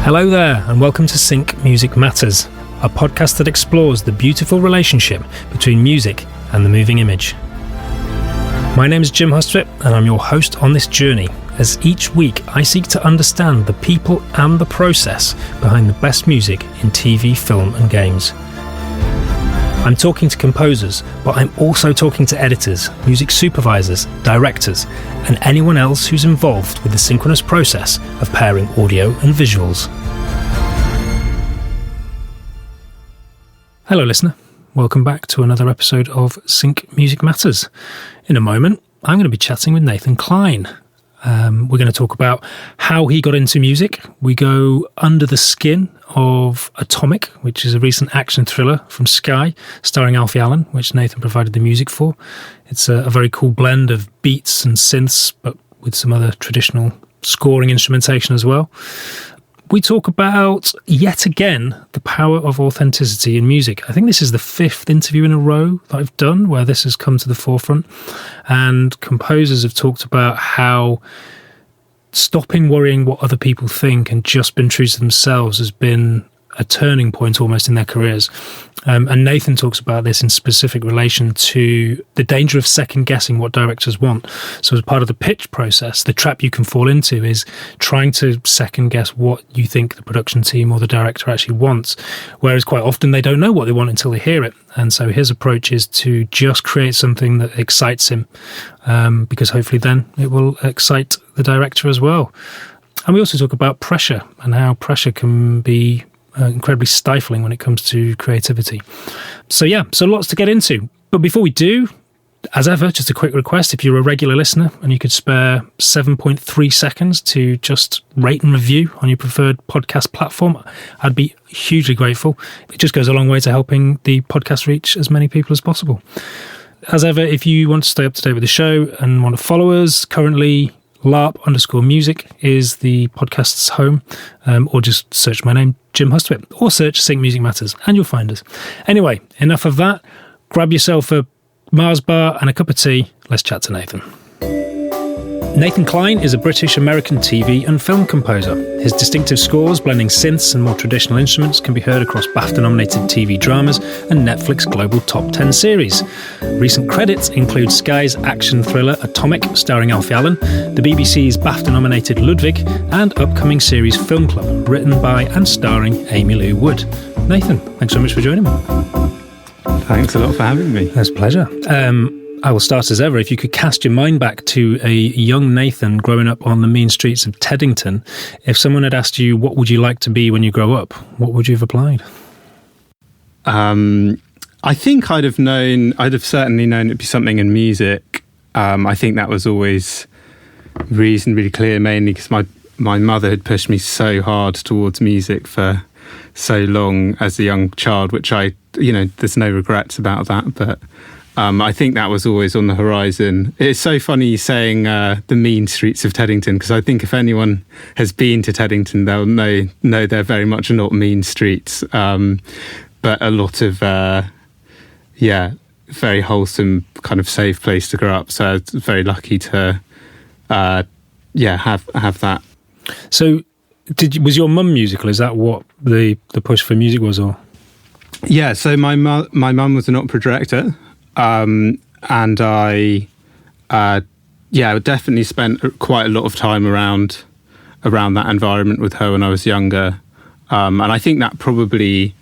Hello there, and welcome to Sync Music Matters, a podcast that explores the beautiful relationship between music and the moving image. My name is Jim Hustvedt, and I'm your host on this journey, as each week I seek to understand the people and the process behind the best music in TV, film and games. I'm talking to composers, but I'm also talking to editors, music supervisors, directors, and anyone else who's involved with the synchronous process of pairing audio and visuals. Hello listener, welcome back to another episode of Sync Music Matters. In a moment, I'm going to be chatting with Nathan Klein. We're going to talk about how he got into music. We go under the skin of Atomic, which is a recent action thriller from Sky, starring Alfie Allen, which Nathan provided the music for. It's a very cool blend of beats and synths, but with some other traditional scoring instrumentation as well. We talk about, yet again, the power of authenticity in music. I think this is the 5th interview in a row that I've done where this has come to the forefront. And composers have talked about how stopping worrying what other people think and just being true to themselves has been a turning point almost in their careers. And Nathan talks about this in specific relation to the danger of second guessing what directors want. So as part of the pitch process, the trap you can fall into is trying to second guess what you think the production team or the director actually wants, whereas quite often they don't know what they want until they hear it. And so his approach is to just create something that excites him, because hopefully then it will excite the director as well. And we also talk about pressure and how pressure can be incredibly stifling when it comes to creativity. So lots to get into. But before we do, as ever, just a quick request. If you're a regular listener and you could spare 7.3 seconds to just rate and review on your preferred podcast platform, I'd be hugely grateful. It just goes a long way to helping the podcast reach as many people as possible. As ever, if you want to stay up to date with the show and want to follow us, currently LARP_music is the podcast's home, or just search my name, Jim Hustvedt, or search Sync Music Matters, and you'll find us. Anyway, enough of that. Grab yourself a Mars bar and a cup of tea. Let's chat to Nathan. Nathan Klein is a British-American TV and film composer. His distinctive scores, blending synths and more traditional instruments, can be heard across BAFTA-nominated TV dramas and Netflix Global Top 10 series. Recent credits include Sky's action thriller Atomic, starring Alfie Allen, the BBC's BAFTA-nominated Ludwig, and upcoming series Film Club, written by and starring Amy Lou Wood. Nathan, thanks so much for joining me. Thanks a lot for having me. It's a pleasure. I will start as ever. If you could cast your mind back to a young Nathan growing up on the mean streets of Teddington, if someone had asked you, what would you like to be when you grow up, what would you have applied? I think I'd have certainly known it'd be something in music. I think that was always reasonably clear, mainly because my mother had pushed me so hard towards music for so long as a young child, which there's no regrets about that, but I think that was always on the horizon. It's so funny saying the mean streets of Teddington, because I think if anyone has been to Teddington, they'll know they're very much not mean streets, but a lot of, very wholesome, kind of safe place to grow up. So I was very lucky to, have that. So was your mum musical? Is that what the push for music was, or? Yeah, so my mum was an opera director. And I definitely spent quite a lot of time around that environment with her when I was younger. And I think that probably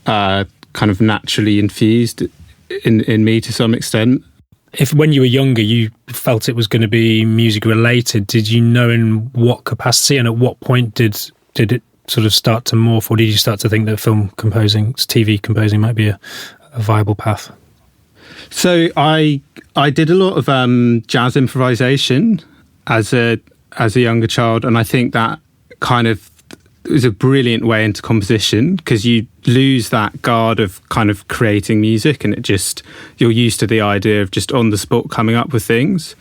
kind of naturally infused in me to some extent. If when you were younger you felt it was going to be music related, did you know in what capacity and at what point did it sort of start to morph, or did you start to think that TV composing might be a viable path? So I did a lot of jazz improvisation as a younger child, and I think that kind of was a brilliant way into composition, because you lose that guard of kind of creating music, and you're used to the idea of just on the spot coming up with things.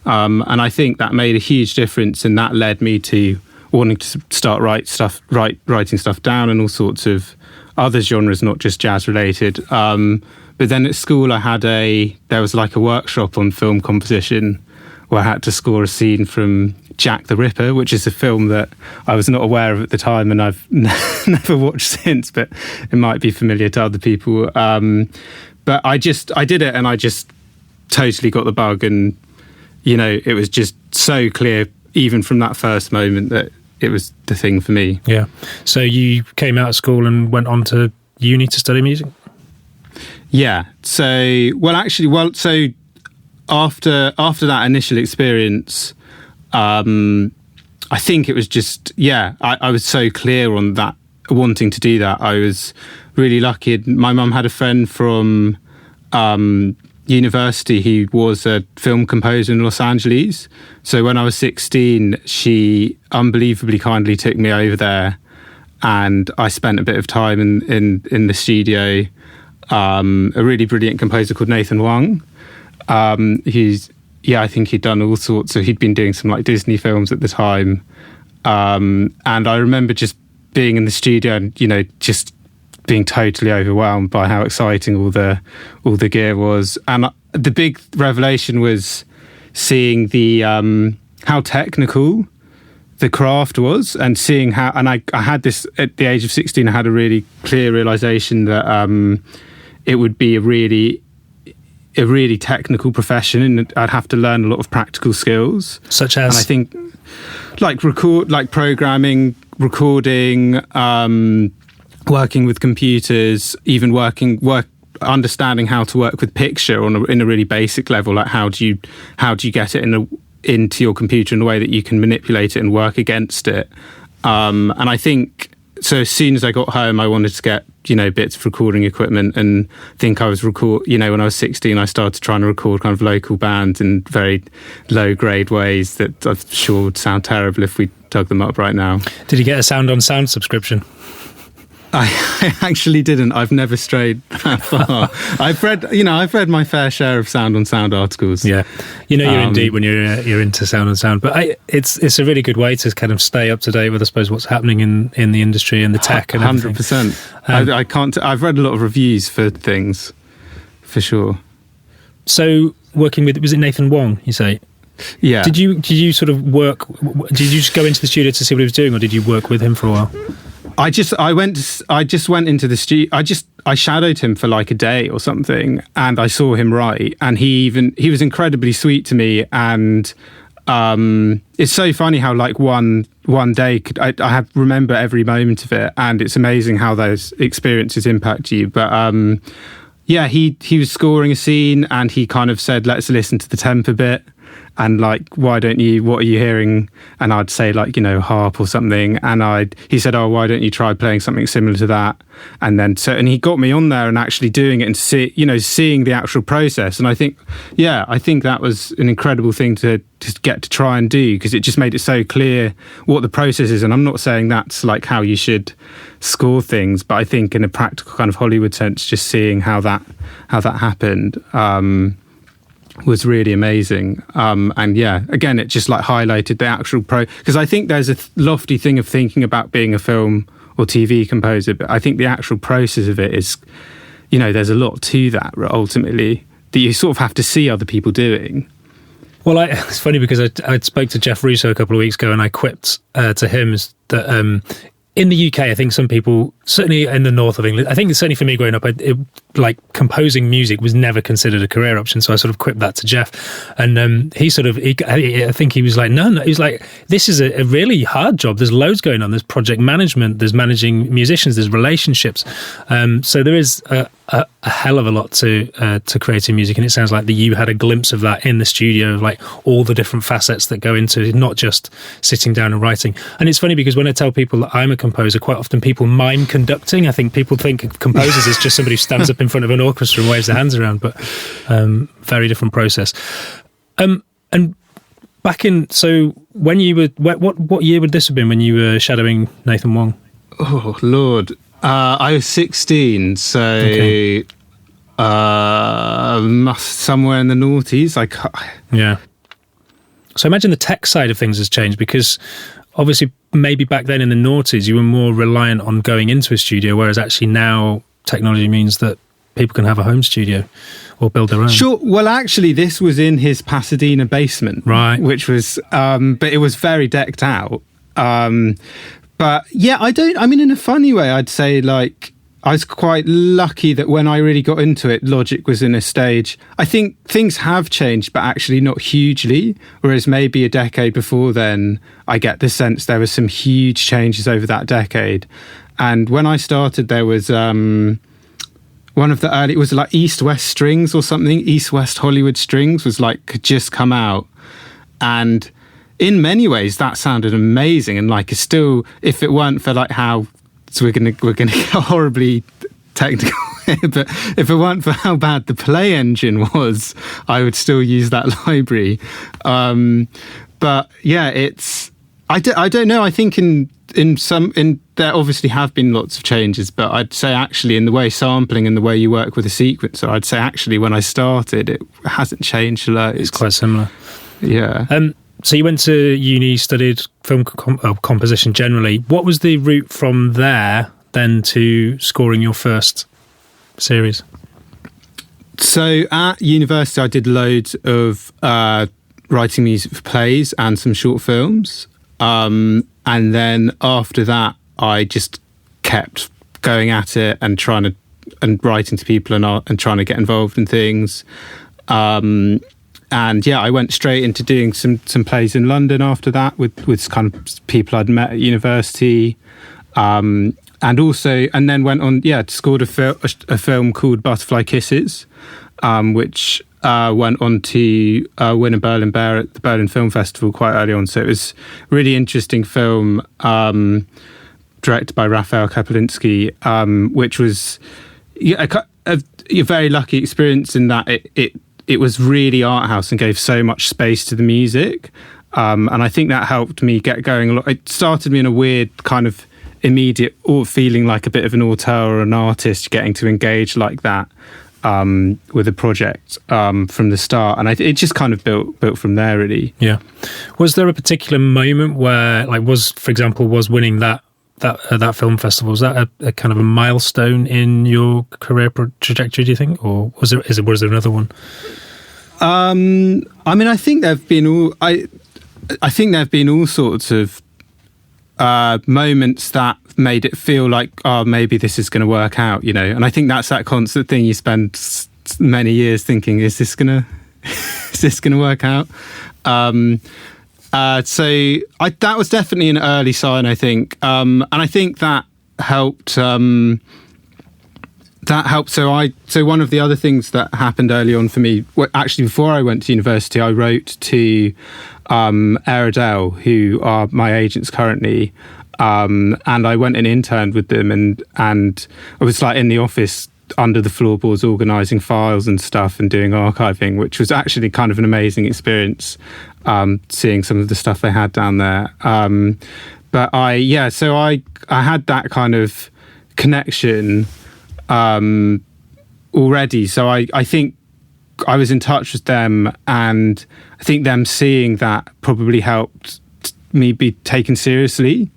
And I think that made a huge difference, and that led me to wanting to start writing stuff down and all sorts of other genres, not just jazz related. But then at school there was like a workshop on film composition where I had to score a scene from Jack the Ripper, which is a film that I was not aware of at the time and I've never watched since, but it might be familiar to other people. But I did it and I just totally got the bug, and it was just so clear even from that first moment that it was the thing for me. Yeah. So you came out of school and went on to uni to study music? Yeah. So after that initial experience, I think it was just, I was so clear on that, wanting to do that. I was really lucky. My mum had a friend from university. He was a film composer in Los Angeles. So when I was 16, she unbelievably kindly took me over there, and I spent a bit of time in the studio. A really brilliant composer called Nathan Wang. I think he'd done all sorts. So he'd been doing some like Disney films at the time. And I remember just being in the studio and, just being totally overwhelmed by how exciting all the gear was. And the big revelation was seeing the how technical the craft was, and seeing how, and I had this at the age of 16, I had a really clear realization that it would be a really technical profession, and I'd have to learn a lot of practical skills, such as, and I think like programming, recording, working with computers, even understanding how to work with picture in a really basic level. Like how do you get it into your computer in a way that you can manipulate it and work against it. And I think so. As soon as I got home, I wanted to get bits of recording equipment, and think I was when I was 16, I started trying to record kind of local bands in very low grade ways that I'm sure would sound terrible if we dug them up right now. Did you get a Sound on Sound subscription? I actually didn't. I've never strayed that far. I've read my fair share of Sound on Sound articles. Yeah, you're in deep when you're into Sound on Sound. But it's a really good way to kind of stay up to date with, I suppose, what's happening in the industry and the tech and everything. 100%. I can't. I've read a lot of reviews for things, for sure. So working with, was it Nathan Wang? You say? Yeah. Did you sort of work? Did you just go into the studio to see what he was doing, or did you work with him for a while? I just went into the studio. I shadowed him for like a day or something, and I saw him write, and he was incredibly sweet to me. And it's so funny how like one day I remember every moment of it, and it's amazing how those experiences impact you. But he was scoring a scene, and he kind of said, "Let's listen to the temp a bit." And like, what are you hearing? And I'd say like, harp or something. And he said, "Oh, why don't you try playing something similar to that?" And then, and he got me on there and actually doing it and seeing the actual process. And I think that was an incredible thing to get to try and do, because it just made it so clear what the process is. And I'm not saying that's like how you should score things, but I think in a practical kind of Hollywood sense, just seeing how that happened, was really amazing. And yeah, again, it just like highlighted the actual because I think there's a lofty thing of thinking about being a film or TV composer, but I think the actual process of it is, there's a lot to that ultimately that you sort of have to see other people doing. Well, it's funny because I spoke to Jeff Russo a couple of weeks ago, and I quipped to him that in the UK, I think some people, certainly in the north of England, I think certainly for me growing up, like composing music was never considered a career option. So I sort of quipped that to Jeff, and I think he was like, no, he was like, this is a really hard job. There's loads going on. There's project management. There's managing musicians. There's relationships. So there is a hell of a lot to creating music, and it sounds like that you had a glimpse of that in the studio, of like all the different facets that go into it, not just sitting down and writing. And it's funny because when I tell people that I'm a composer, quite often people mime conducting. I think people think of composers as just somebody who stands up in front of an orchestra and waves their hands around, but very different process. And back in, so when you were, what year would this have been when you were shadowing Nathan Wang? Oh Lord, I was 16, so okay. Somewhere in the noughties. Yeah. So I imagine the tech side of things has changed, because obviously maybe back then in the noughties you were more reliant on going into a studio, whereas actually now technology means that people can have a home studio or build their own. Sure. Well, actually, this was in his Pasadena basement, right? Which was, but it was very decked out. But yeah, in a funny way, I'd say like I was quite lucky that when I really got into it, Logic was in a stage. I think things have changed, but actually not hugely. Whereas maybe a decade before then, I get the sense there were some huge changes over that decade. And when I started, there was one of the early, it was like East West Strings or something. East West Hollywood Strings was like had just come out. And in many ways, that sounded amazing. And like, it's still, if it weren't for like how, so we're gonna get horribly technical here, but if it weren't for how bad the Play engine was, I would still use that library. But yeah, it's, I don't know. I think in there obviously have been lots of changes, but I'd say actually in the way sampling and the way you work with a sequencer, I'd say actually when I started, it hasn't changed loads. It's quite similar. Yeah. So you went to uni, studied film composition generally. What was the route from there then to scoring your first series? So at university, I did loads of writing music for plays and some short films. And then after that, I just kept going at it and writing to people and trying to get involved in things. And yeah, I went straight into doing some plays in London after that with kind of people I'd met at university. And then went on, scored a film called Butterfly Kisses, which went on to win a Berlin Bear at the Berlin Film Festival quite early on. So it was a really interesting film, directed by Raphael Kapelinski, which was a very lucky experience in that it was really art house and gave so much space to the music. And I think that helped me get going a lot. It started me in a weird kind of immediate or feeling like a bit of an auteur or an artist, getting to engage like that with a project from the start. And it just kind of built from there, really. Yeah. Was there a particular moment where, like, for example, winning that film festival, was that a kind of a milestone in your career trajectory, do you think? Or was there another one? I think there have been all sorts of moments that made it feel like, oh, maybe this is going to work out, you know. And I think that's that constant thing you spend many years thinking, is this going to work out? So that was definitely an early sign, I think. And I think that helped. So one of the other things that happened early on for me, actually before I went to university, I wrote to Airedale, who are my agents currently, and I went and interned with them, and I was like in the office under the floorboards organising files and stuff and doing archiving, which was actually kind of an amazing experience, seeing some of the stuff they had down there. But I had that kind of connection already. So I think I was in touch with them, and I think them seeing that probably helped me be taken seriously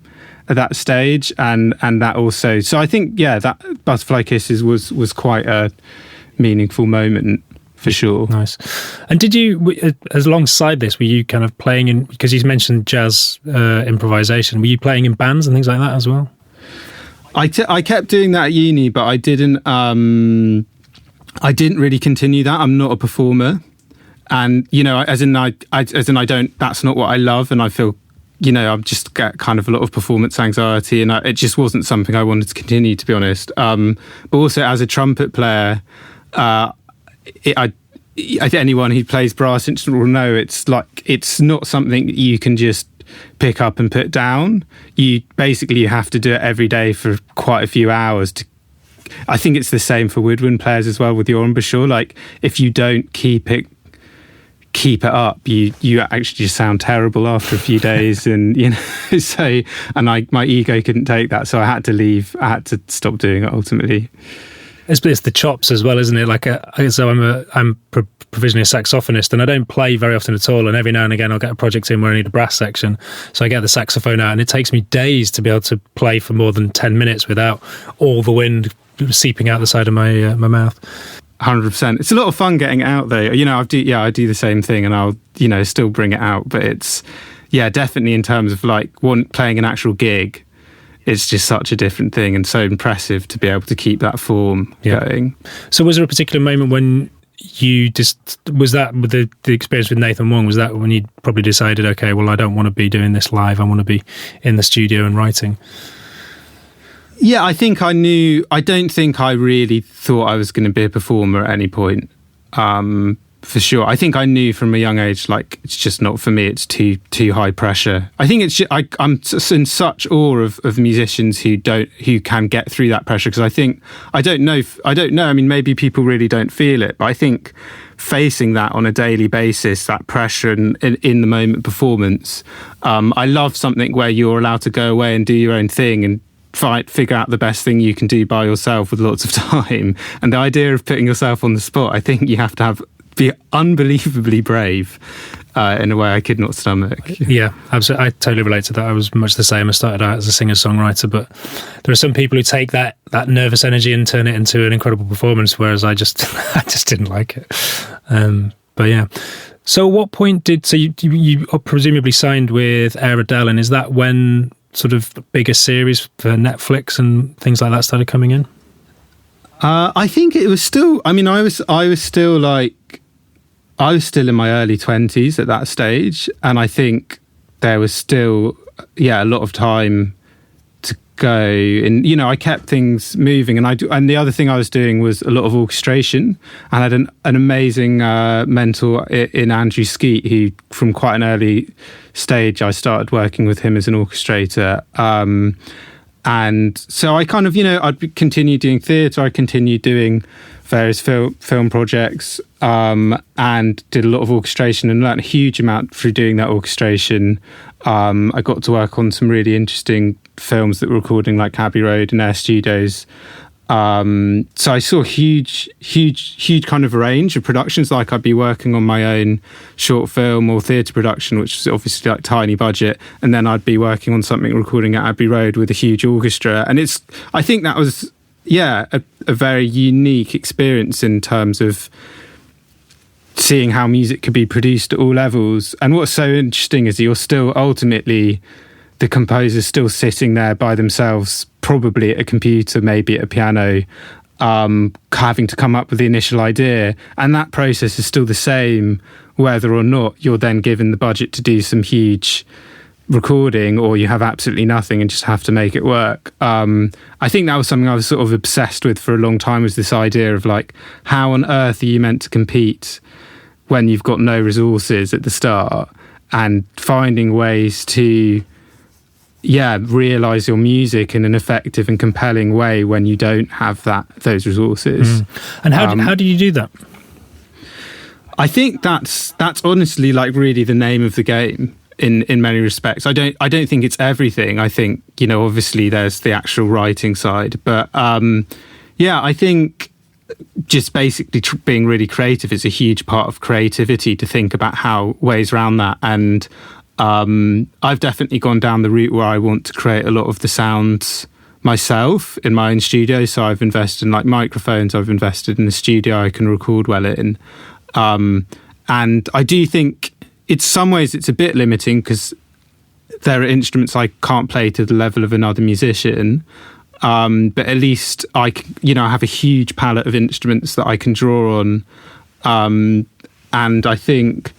at that stage, and that also. So I think, that Butterfly Kisses was quite a meaningful moment for sure. Nice. And did you, as alongside this, were you kind of playing in, because you mentioned jazz improvisation, were you playing in bands and things like that as well? I kept doing that at uni, but I didn't really continue that. I'm not a performer, and as in I don't. That's not what I love, and I feel, I've just got kind of a lot of performance anxiety, and it just wasn't something I wanted to continue, to be honest. But also as a trumpet player, anyone who plays brass instrument will know it's not something that you can just pick up and put down. You have to do it every day for quite a few hours. I think it's the same for woodwind players as well with your embouchure. Like, if you don't keep it up, you actually just sound terrible after a few days, and my ego couldn't take that, so I had to leave. I had to stop doing it ultimately. It's the chops as well, isn't it? So I'm provisionally a saxophonist, and I don't play very often at all. And every now and again, I'll get a project in where I need a brass section, so I get the saxophone out, and it takes me days to be able to play for more than 10 minutes without all the wind seeping out the side of my mouth. 100%. It's a lot of fun getting it out though. I do the same thing, and I'll still bring it out. But it's definitely in terms of playing an actual gig. It's just such a different thing, and so impressive to be able to keep that form going. So was there a particular moment when was that with the experience with Nathan Wong, was that when you probably decided, okay, well, I don't want to be doing this live, I want to be in the studio and writing? Yeah, I think I knew. I don't think I really thought I was going to be a performer at any point. For sure, I think I knew from a young age, it's just not for me. It's too high pressure. I think it's. I'm in such awe of musicians who can get through that pressure, because I don't know. I mean, maybe people really don't feel it, but I think facing that on a daily basis, that pressure and in the moment performance. I love something where you're allowed to go away and do your own thing and figure out the best thing you can do by yourself with lots of time. And the idea of putting yourself on the spot, I think you have to be unbelievably brave in a way I could not stomach. Yeah, absolutely. I totally relate to that. I was much the same. I started out as a singer-songwriter, but there are some people who take that nervous energy and turn it into an incredible performance, whereas I just didn't like it. But yeah. So at what point you presumably signed with Airedale, and is that when sort of bigger series for Netflix and things like that started coming in? I think it was still. I mean, I was still in my early 20s at that stage, and I think there was still a lot of time to go. And I kept things moving, and the other thing I was doing was a lot of orchestration, and I had an amazing mentor in Andrew Skeet, who from quite an early stage I started working with him as an orchestrator. And so I kind of, I'd continue doing theatre, I continued doing various film projects, and did a lot of orchestration and learned a huge amount through doing that orchestration. I got to work on some really interesting films that were recording like Abbey Road and Air Studios. So I saw a huge kind of range of productions. Like I'd be working on my own short film or theatre production, which was obviously like tiny budget, and then I'd be working on something recording at Abbey Road with a huge orchestra. And I think that was a very unique experience in terms of seeing how music could be produced at all levels. And what's so interesting is you're still ultimately, the composer's still sitting there by themselves, probably at a computer, maybe at a piano, having to come up with the initial idea. And that process is still the same, whether or not you're then given the budget to do some huge recording, or you have absolutely nothing and just have to make it work. I think that was something I was sort of obsessed with for a long time, was this idea of how on earth are you meant to compete when you've got no resources at the start, and finding ways to realise your music in an effective and compelling way when you don't have those resources. And how do you do that? I think that's honestly really the name of the game in many respects. I don't think it's everything. I think obviously there's the actual writing side, but I think just basically being really creative is a huge part of creativity, to think about ways around that. And I've definitely gone down the route where I want to create a lot of the sounds myself in my own studio. So I've invested in microphones, I've invested in a studio I can record well in. And I do think in some ways it's a bit limiting, because there are instruments I can't play to the level of another musician. But at least I have a huge palette of instruments that I can draw on. And I think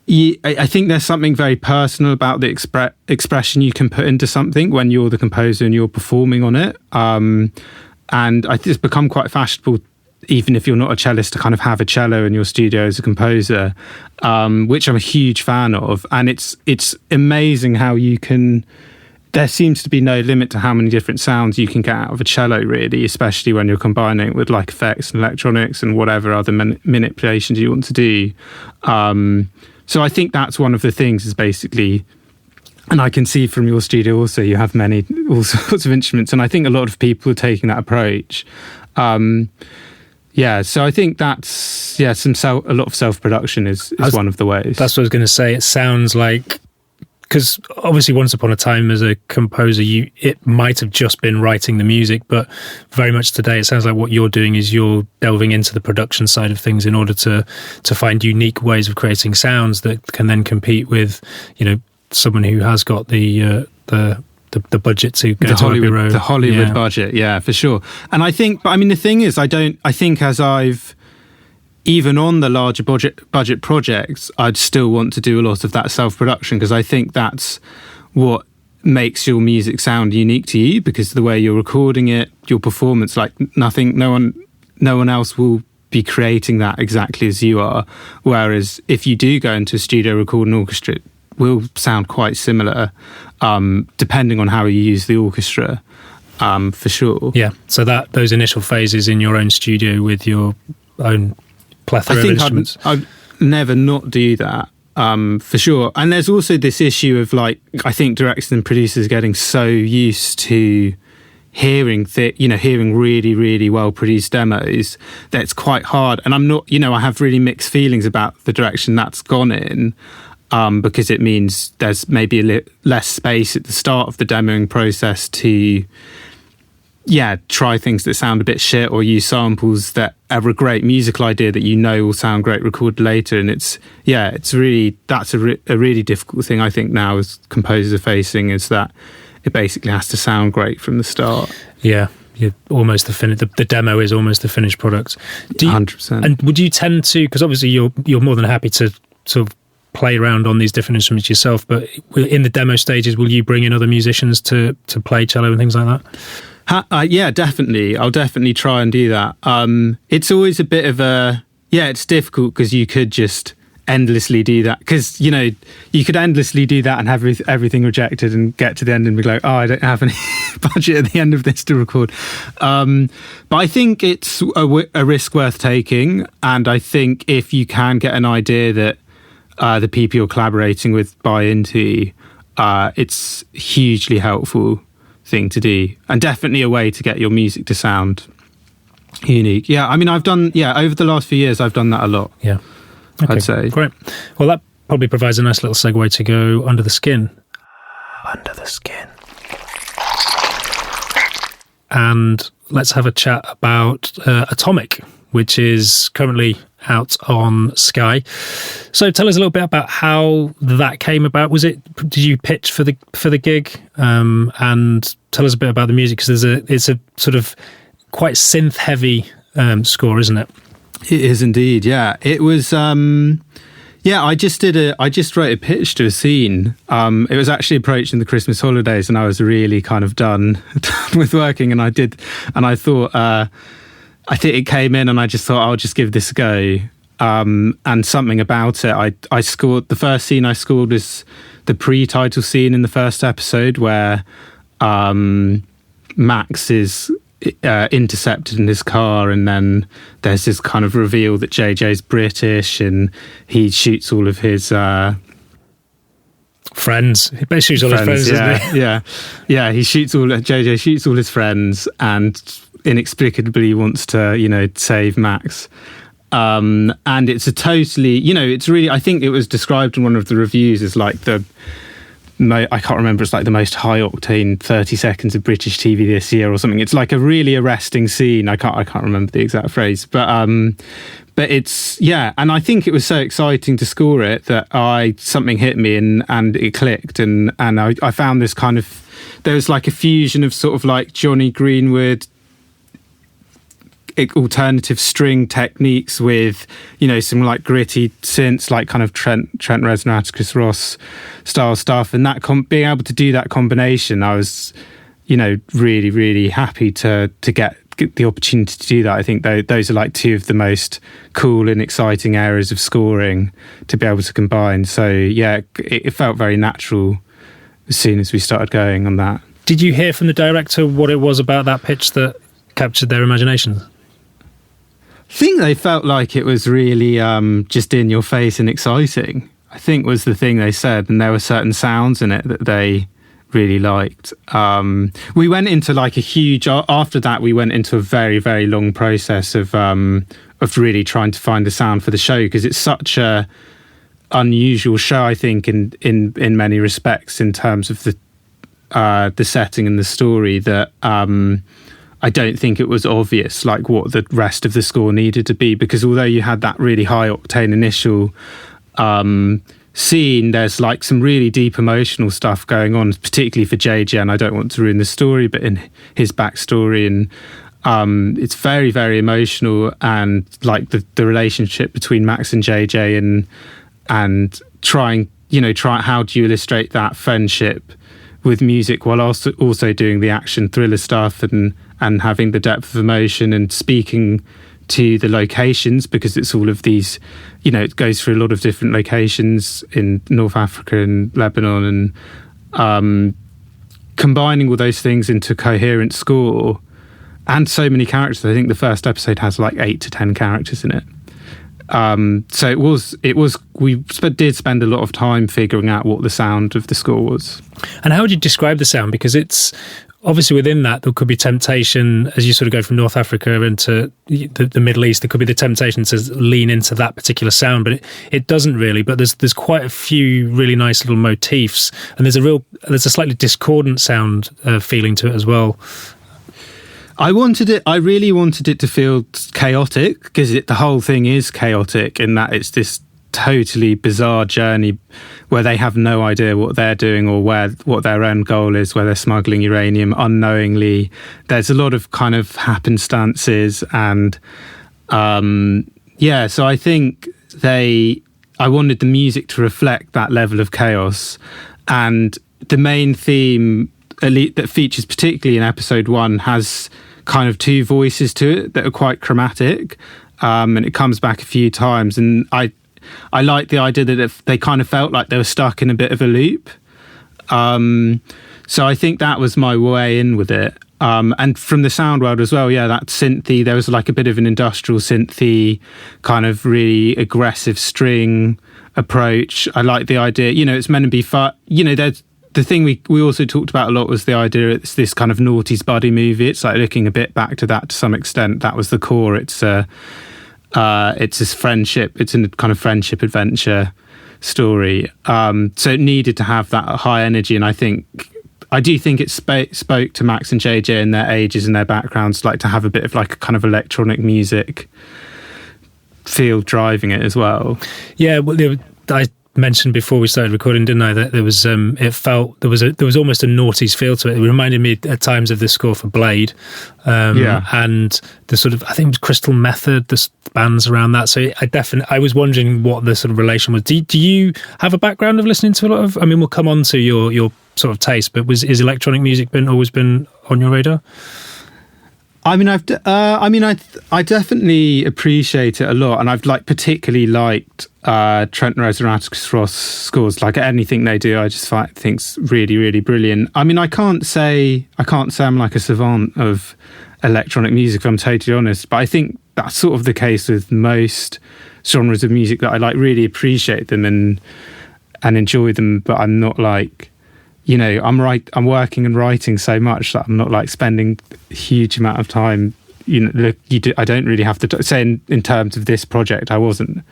there's something very personal about the expression you can put into something when you're the composer and you're performing on it. And I think it's become quite fashionable, even if you're not a cellist, to kind of have a cello in your studio as a composer, which I'm a huge fan of. And it's amazing how you can. There seems to be no limit to how many different sounds you can get out of a cello, really, especially when you're combining it with effects and electronics and whatever other manipulations you want to do. So I think that's one of the things, is basically And I can see from your studio also you have all sorts of instruments, and I think a lot of people are taking that approach. So I think that's a lot of self-production is one of the ways. That's what I was going to say. It sounds like, because obviously once upon a time as a composer, it might have just been writing the music, but very much today it sounds like what you're doing is you're delving into the production side of things in order to find unique ways of creating sounds that can then compete with, someone who has got the budget to go to Abbey Road. The Hollywood budget, yeah, for sure. And I think, the thing is, I think as I've, even on the larger budget projects, I'd still want to do a lot of that self-production, because I think that's what makes your music sound unique to you, because the way you're recording it, your performance, like no one else will be creating that exactly as you are. Whereas if you do go into a studio, record an orchestra, it will sound quite similar, depending on how you use the orchestra, for sure. Yeah, so those initial phases in your own studio with your own plethora of instruments. I'd never not do that, for sure. And there's also this issue of, like, I think directors and producers getting so used to hearing really, really well produced demos that it's quite hard. And I'm not, I have really mixed feelings about the direction that's gone in. Because it means there's maybe less space at the start of the demoing process to, try things that sound a bit shit, or use samples that are a great musical idea that will sound great recorded later. And that's a really difficult thing, I think, now as composers are facing, is that it basically has to sound great from the start. Yeah. You're almost the demo is almost the finished product. 100%. And would you tend to, because obviously you're more than happy to sort of play around on these different instruments yourself, but in the demo stages, will you bring in other musicians to play cello and things like that? Yeah, definitely. I'll definitely try and do that. It's always a bit of it's difficult, because you could just endlessly do that, because you could endlessly do that and have everything rejected and get to the end and be like, I don't have any budget at the end of this to record. But I think it's a risk worth taking, and I think if you can get an idea that the people you're collaborating with buy into, it's a hugely helpful thing to do, and definitely a way to get your music to sound unique. I've done over the last few years I've done that a lot. I'd say. Great. Well, that probably provides a nice little segue to go under the skin. And let's have a chat about Atomic, which is currently out on Sky. So tell us a little bit about how that came about. Did you pitch for the gig? And tell us a bit about the music, because it's a sort of quite synth heavy score, isn't it? It is indeed. Yeah, it was. I just wrote a pitch to a scene. It was actually approaching the Christmas holidays, and I was really kind of done with working, and I thought. I think it came in, and I just thought, I'll just give this a go. And something about it, I scored, the first scene I scored was the pre-title scene in the first episode, where Max is intercepted in his car, and then there's this kind of reveal that JJ's British, and he shoots all of his friends. He basically shoots all his friends, doesn't he? Yeah. JJ shoots all his friends, and inexplicably wants to, save Max. And it's a totally, it's really, I think it was described in one of the reviews as like I can't remember, it's like the most high octane 30 seconds of British TV this year or something. It's like a really arresting scene. I can't remember the exact phrase, but it's, and I think it was so exciting to score it that something hit me and it clicked. And I found this kind of, there was like a fusion of sort of like Johnny Greenwood alternative string techniques with, some like gritty synths, like kind of Trent Reznor, Atticus Ross style stuff, and that being able to do that combination, I was, really, really happy to get the opportunity to do that. I think those are like two of the most cool and exciting areas of scoring to be able to combine. So it felt very natural as soon as we started going on that. Did you hear from the director what it was about that pitch that captured their imagination? I think they felt like it was really just in your face and exciting. I think was the thing they said, and there were certain sounds in it that they really liked. We went into like a huge, after that we went into a very, very long process of really trying to find the sound for the show, because it's such a unusual show, I think, in many respects, in terms of the setting and the story, that I don't think it was obvious like what the rest of the score needed to be, because although you had that really high octane initial scene, there's like some really deep emotional stuff going on, particularly for JJ, and I don't want to ruin the story, but in his backstory, and it's very, very emotional, and like the relationship between Max and JJ, and trying how do you illustrate that friendship with music while also doing the action thriller stuff, and having the depth of emotion and speaking to the locations, because it's all of these, it goes through a lot of different locations in North Africa and Lebanon, and combining all those things into coherent score and so many characters. I think the first episode has like 8 to 10 characters in it. So we did spend a lot of time figuring out what the sound of the score was. And how would you describe the sound? Because it's obviously within that there could be temptation, as you sort of go from North Africa into the Middle East, there could be the temptation to lean into that particular sound, but it doesn't really. But there's quite a few really nice little motifs, and there's a slightly discordant sound feeling to it as well. I really wanted it to feel chaotic, because the whole thing is chaotic in that it's this totally bizarre journey where they have no idea what they're doing or what their end goal is, where they're smuggling uranium unknowingly. There's a lot of kind of happenstances, and so I think I wanted the music to reflect that level of chaos. And the main theme that features particularly in episode 1 has kind of 2 voices to it that are quite chromatic, and it comes back a few times, and I like the idea that they kind of felt like they were stuck in a bit of a loop. So I think that was my way in with it. And from the sound world as well, that synthy, there was like a bit of an industrial synthy, kind of really aggressive string approach. I like the idea, it's meant to be fun. There's the thing we also talked about a lot was the idea it's this kind of naughties buddy movie. It's like looking a bit back to that to some extent. That was the core. It's this friendship. It's a kind of friendship adventure story. So it needed to have that high energy, and I do think it spoke to Max and JJ and their ages and their backgrounds, like to have a bit of like a kind of electronic music feel driving it as well. Yeah, well, I mentioned before we started recording, didn't I, that there was it felt there was almost a naughties feel to it. It reminded me at times of the score for Blade, and the sort of, I think it was Crystal Method, the bands around that. So I was wondering what the sort of relation was. Do you have a background of listening to a lot of? I mean, we'll come on to your sort of taste, but is electronic music always been on your radar? I mean, I definitely appreciate it a lot, and I've particularly liked Trent Reznor scores. Like anything they do, I just think's really, really brilliant. I mean, I can't say I'm like a savant of electronic music, if I'm totally honest, but I think that's sort of the case with most genres of music, that I really appreciate them and enjoy them, but I'm not like, I'm working and writing so much that I'm not spending a huge amount of time. I don't really have to say in terms of this project. I wasn't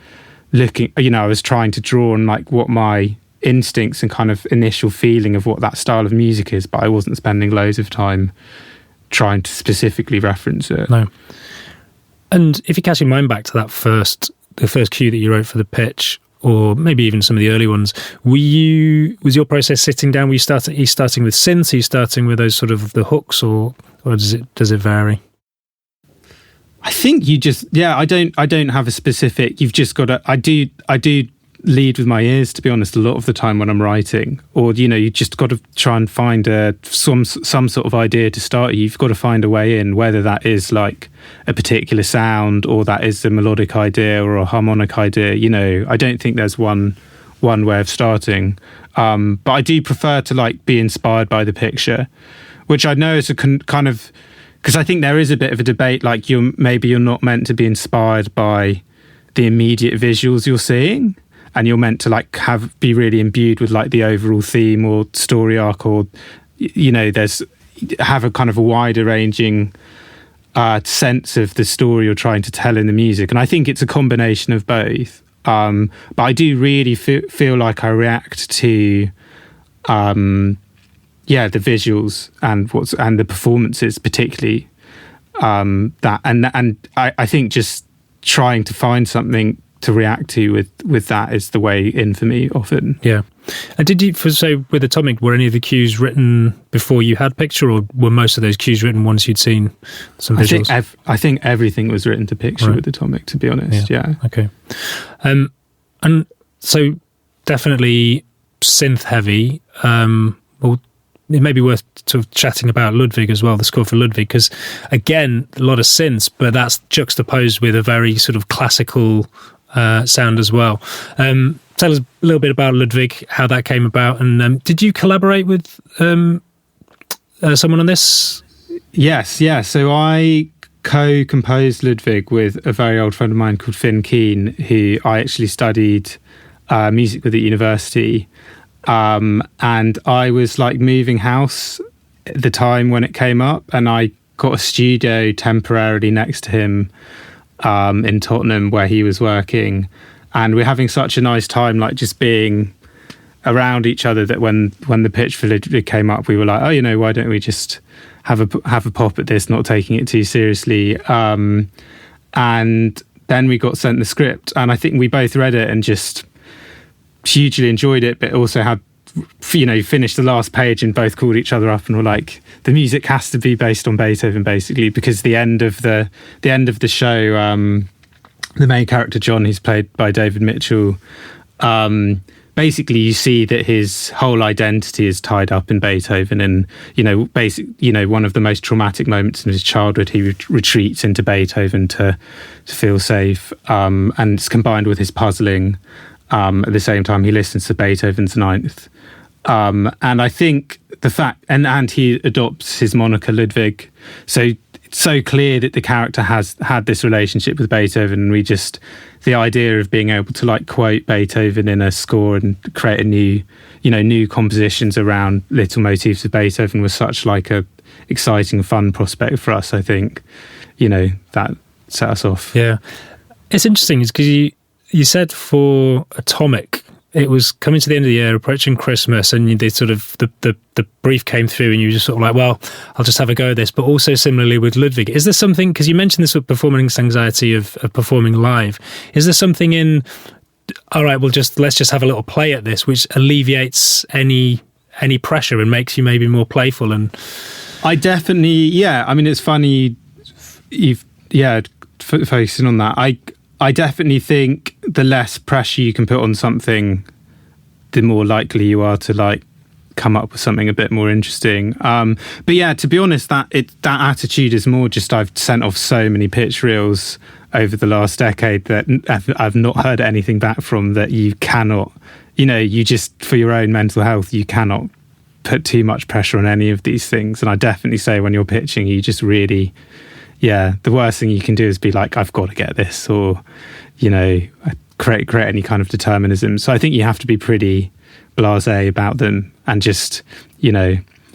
looking. I was trying to draw on what my instincts and kind of initial feeling of what that style of music is, but I wasn't spending loads of time trying to specifically reference it. No. And if you cast your mind back to the first cue that you wrote for the pitch, or maybe even some of the early ones, was your process sitting down? Were you starting with synths? Are you starting with those sort of the hooks, or does it vary? I think you just, I don't have a specific. You've just got to. I do lead with my ears, to be honest, a lot of the time when I'm writing, or you just got to try and find some sort of idea to start. You've got to find a way in, whether that is like a particular sound, or that is a melodic idea or a harmonic idea. I don't think there's one way of starting, but I do prefer to be inspired by the picture, which I know is a kind of, because I think there is a bit of a debate, you're not meant to be inspired by the immediate visuals you're seeing. and you're meant to like be really imbued with like the overall theme or story arc, or have a kind of a wider ranging sense of the story you're trying to tell in the music. And I think it's a combination of both. But I do really feel like I react to the visuals and the performances, particularly that, and I think just trying to find something to react to with that is the way in for me often. Yeah. And did you, with Atomic, were any of the cues written before you had picture, or were most of those cues written once you'd seen some visuals? I think everything was written to picture with Atomic, to be honest. Yeah. Okay. And so definitely synth heavy. Well, it may be worth sort of chatting about Ludwig as well, the score for Ludwig, because again, a lot of synths, but that's juxtaposed with a very sort of classical sound as well. Tell us a little bit about Ludwig, how that came about, and did you collaborate with someone on this? Yes, yeah. So I co-composed Ludwig with a very old friend of mine called Klein, who I actually studied music with at university. And I was like moving house at the time when it came up, and I got a studio temporarily next to him in Tottenham where he was working, and we're having such a nice time, like just being around each other, that when the pitch for Ludwig came up, we were like, oh, why don't we just have a pop at this, not taking it too seriously. And then we got sent the script, and I think we both read it and just hugely enjoyed it, but also had finished the last page and both called each other up and were like, the music has to be based on Beethoven, basically, because the end of the show, the main character John, who's played by David Mitchell, basically you see that his whole identity is tied up in Beethoven, and one of the most traumatic moments in his childhood, he retreats into Beethoven to feel safe, and it's combined with his puzzling. At the same time, he listens to Beethoven's Ninth. And I think the fact, and he adopts his moniker Ludwig, so it's so clear that the character has had this relationship with Beethoven, and the idea of being able to like quote Beethoven in a score and create a new compositions around little motifs of Beethoven was such like a exciting, fun prospect for us. I think, that set us off. Yeah. It's interesting because you said for Atomic, it was coming to the end of the year, approaching Christmas, and they sort of the brief came through, and you were just sort of like, well, I'll just have a go at this. But also similarly with Ludwig, is there something, because you mentioned this with performance anxiety of performing live, is there something in, all right, let's just have a little play at this, which alleviates any pressure and makes you maybe more playful? And I definitely, I mean, it's funny focusing on that. I definitely think the less pressure you can put on something, the more likely you are to like come up with something a bit more interesting. But yeah, to be honest, that attitude is more just I've sent off so many pitch reels over the last decade that I've not heard anything back from, that you cannot, you just, for your own mental health, you cannot put too much pressure on any of these things. And I definitely say when you're pitching, you just really... the worst thing you can do is be like, I've got to get this, or, create any kind of determinism. So I think you have to be pretty blasé about them, and just,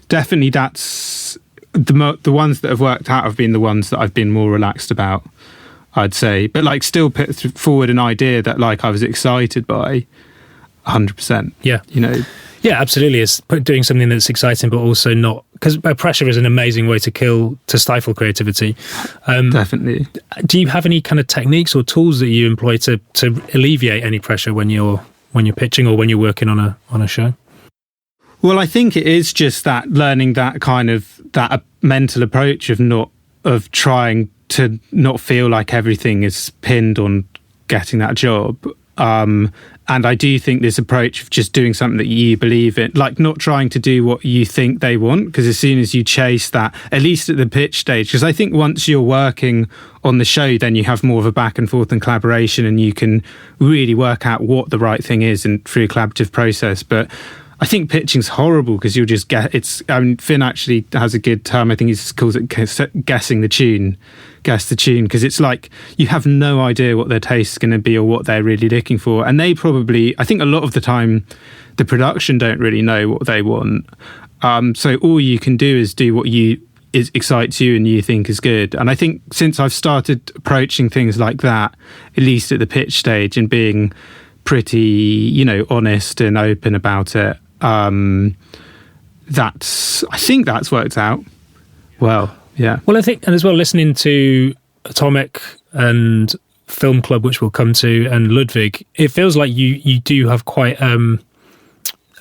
definitely that's the ones that have worked out have been the ones that I've been more relaxed about, I'd say. But like still put forward an idea that like I was excited by 100%. Yeah. Yeah, absolutely. It's doing something that's exciting, but also not, because pressure is an amazing way to stifle creativity. Definitely. Do you have any kind of techniques or tools that you employ to alleviate any pressure when you're pitching or when you're working on a show? Well, I think it is just that learning that kind of that mental approach of trying to not feel like everything is pinned on getting that job. And I do think this approach of just doing something that you believe in, like not trying to do what you think they want, because as soon as you chase that, at least at the pitch stage, because I think once you're working on the show, then you have more of a back and forth and collaboration, and you can really work out what the right thing is and through a collaborative process. But I think pitching's horrible because you'll just get Finn actually has a good term. I think he calls it guessing the tune. Guess the tune, because it's like you have no idea what their taste is going to be or what they're really looking for. And they probably, I think a lot of the time, the production don't really know what they want. So all you can do is do what excites you and you think is good. And I think since I've started approaching things like that, at least at the pitch stage, and being pretty, honest and open about it, I think that's worked out well. Yeah. Well, I think, and as well, listening to Atomic and Film Club, which we'll come to, and Ludwig, it feels like you do have quite a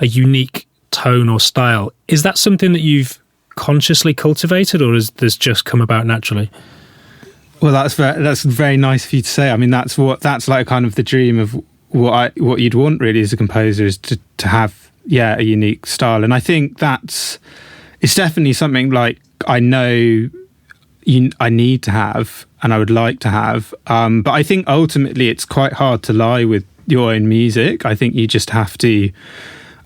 unique tone or style. Is that something that you've consciously cultivated, or has this just come about naturally? Well, that's very nice of you to say. I mean, that's like kind of the dream of what you'd want really as a composer, is to have a unique style. And I think it's definitely something like I know I need to have and I would like to have. But I think ultimately it's quite hard to lie with your own music. I think you just have to.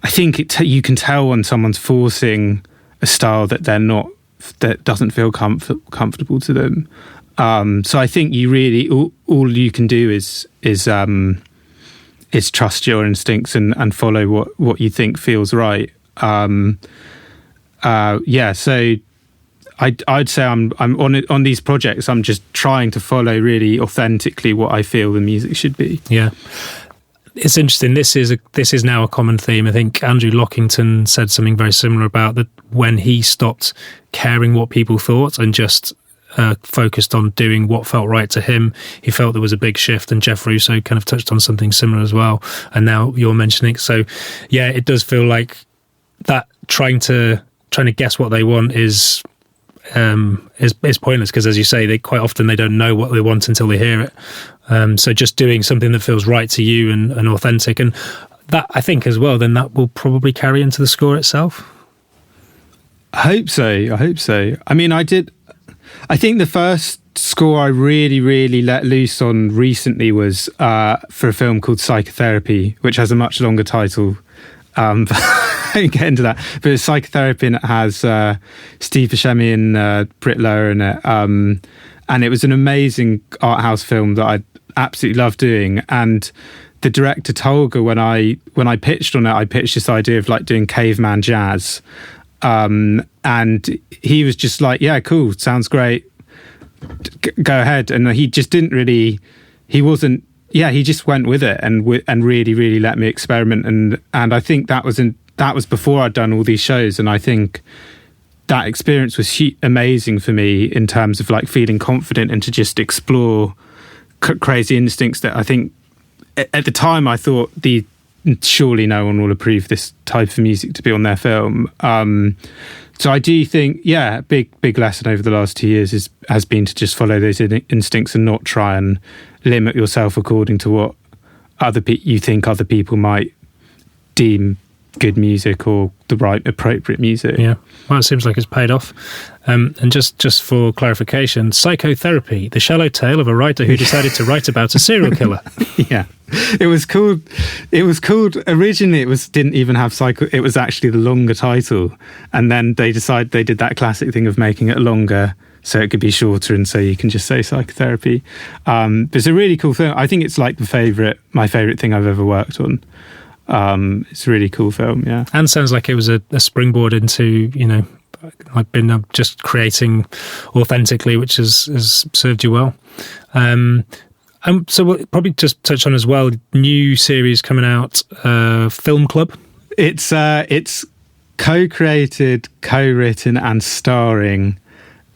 I think you can tell when someone's forcing a style that that doesn't feel comfortable to them. So I think you really all you can do is trust your instincts and follow what you think feels right. So I'd say I'm on these projects. I'm just trying to follow really authentically what I feel the music should be. Yeah. It's interesting. This is now a common theme. I think Andrew Lockington said something very similar about that when he stopped caring what people thought and just focused on doing what felt right to him. He felt there was a big shift, and Jeff Russo kind of touched on something similar as well. And now you're mentioning it. So yeah, it does feel like that trying to guess what they want is pointless, because as you say, they quite often they don't know what they want until they hear it. So just doing something that feels right to you and authentic, and that I think as well, then that will probably carry into the score itself. I hope so. I mean, I think the first score I really, really let loose on recently was for a film called Psychotherapy, which has a much longer title. I won't get into that, but it's Psychotherapy, and it has Steve Buscemi and Britt Lower in it, and it was an amazing art house film that I absolutely loved doing. And the director Tolga, when I pitched on it, I pitched this idea of like doing caveman jazz, and he was just like, "Yeah, cool, sounds great, go ahead." And he just didn't really, he wasn't. Yeah, he just went with it and really, really let me experiment. And I think that was before I'd done all these shows. And I think that experience was amazing for me in terms of like feeling confident and to just explore crazy instincts that I think at the time I thought surely no one will approve this type of music to be on their film. So I do think, big lesson over the last 2 years has been to just follow those instincts and not try and limit yourself according to what you think other people might deem good music or the right appropriate music. Yeah, well, it seems like it's paid off. And just for clarification, Psychotherapy, the shallow tale of a writer who decided to write about a serial killer. Yeah, it was called originally didn't even have psycho. It was actually the longer title, and then they did that classic thing of making it longer so it could be shorter, and so you can just say Psychotherapy. But it's a really cool film. I think it's like my favorite thing I've ever worked on. It's a really cool film, yeah. And sounds like it was a springboard into, I've been just creating authentically, which has served you well. So we'll probably just touch on as well, new series coming out, Film Club. It's co-created, co-written and starring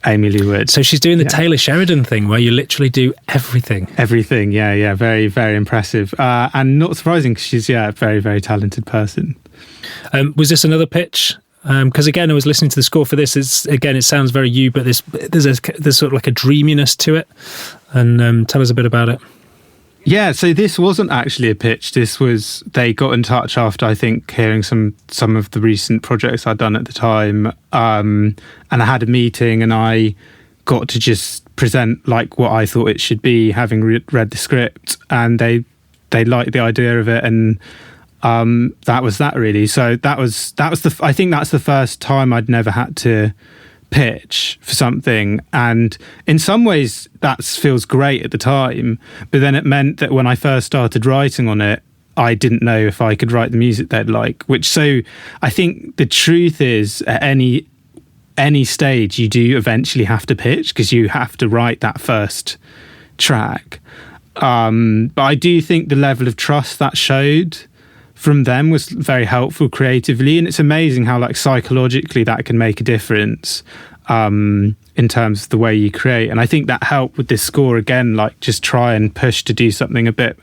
Amy Lee Wood. So she's doing the Taylor Sheridan thing where you literally do everything. Everything, yeah. Very, very impressive. And not surprising because she's, a very, very talented person. Was this another pitch? Because again, I was listening to the score for this. It sounds very you, but there's sort of like a dreaminess to it. And tell us a bit about it. Yeah, so this wasn't actually a pitch. They got in touch after, I think, hearing some of the recent projects I'd done at the time. And I had a meeting and I got to just present like what I thought it should be, having read the script. And they liked the idea of it. And that was that really. So that was I think that's the first time I'd never had to pitch for something, and in some ways that feels great at the time, but then it meant that when I first started writing on it, I didn't know if I could write the music they'd like, which, so I think the truth is at any stage you do eventually have to pitch, because you have to write that first track. But I do think the level of trust that showed from them was very helpful creatively, and it's amazing how like psychologically that can make a difference in terms of the way you create. And I think that helped with this score again, like just try and push to do something a bit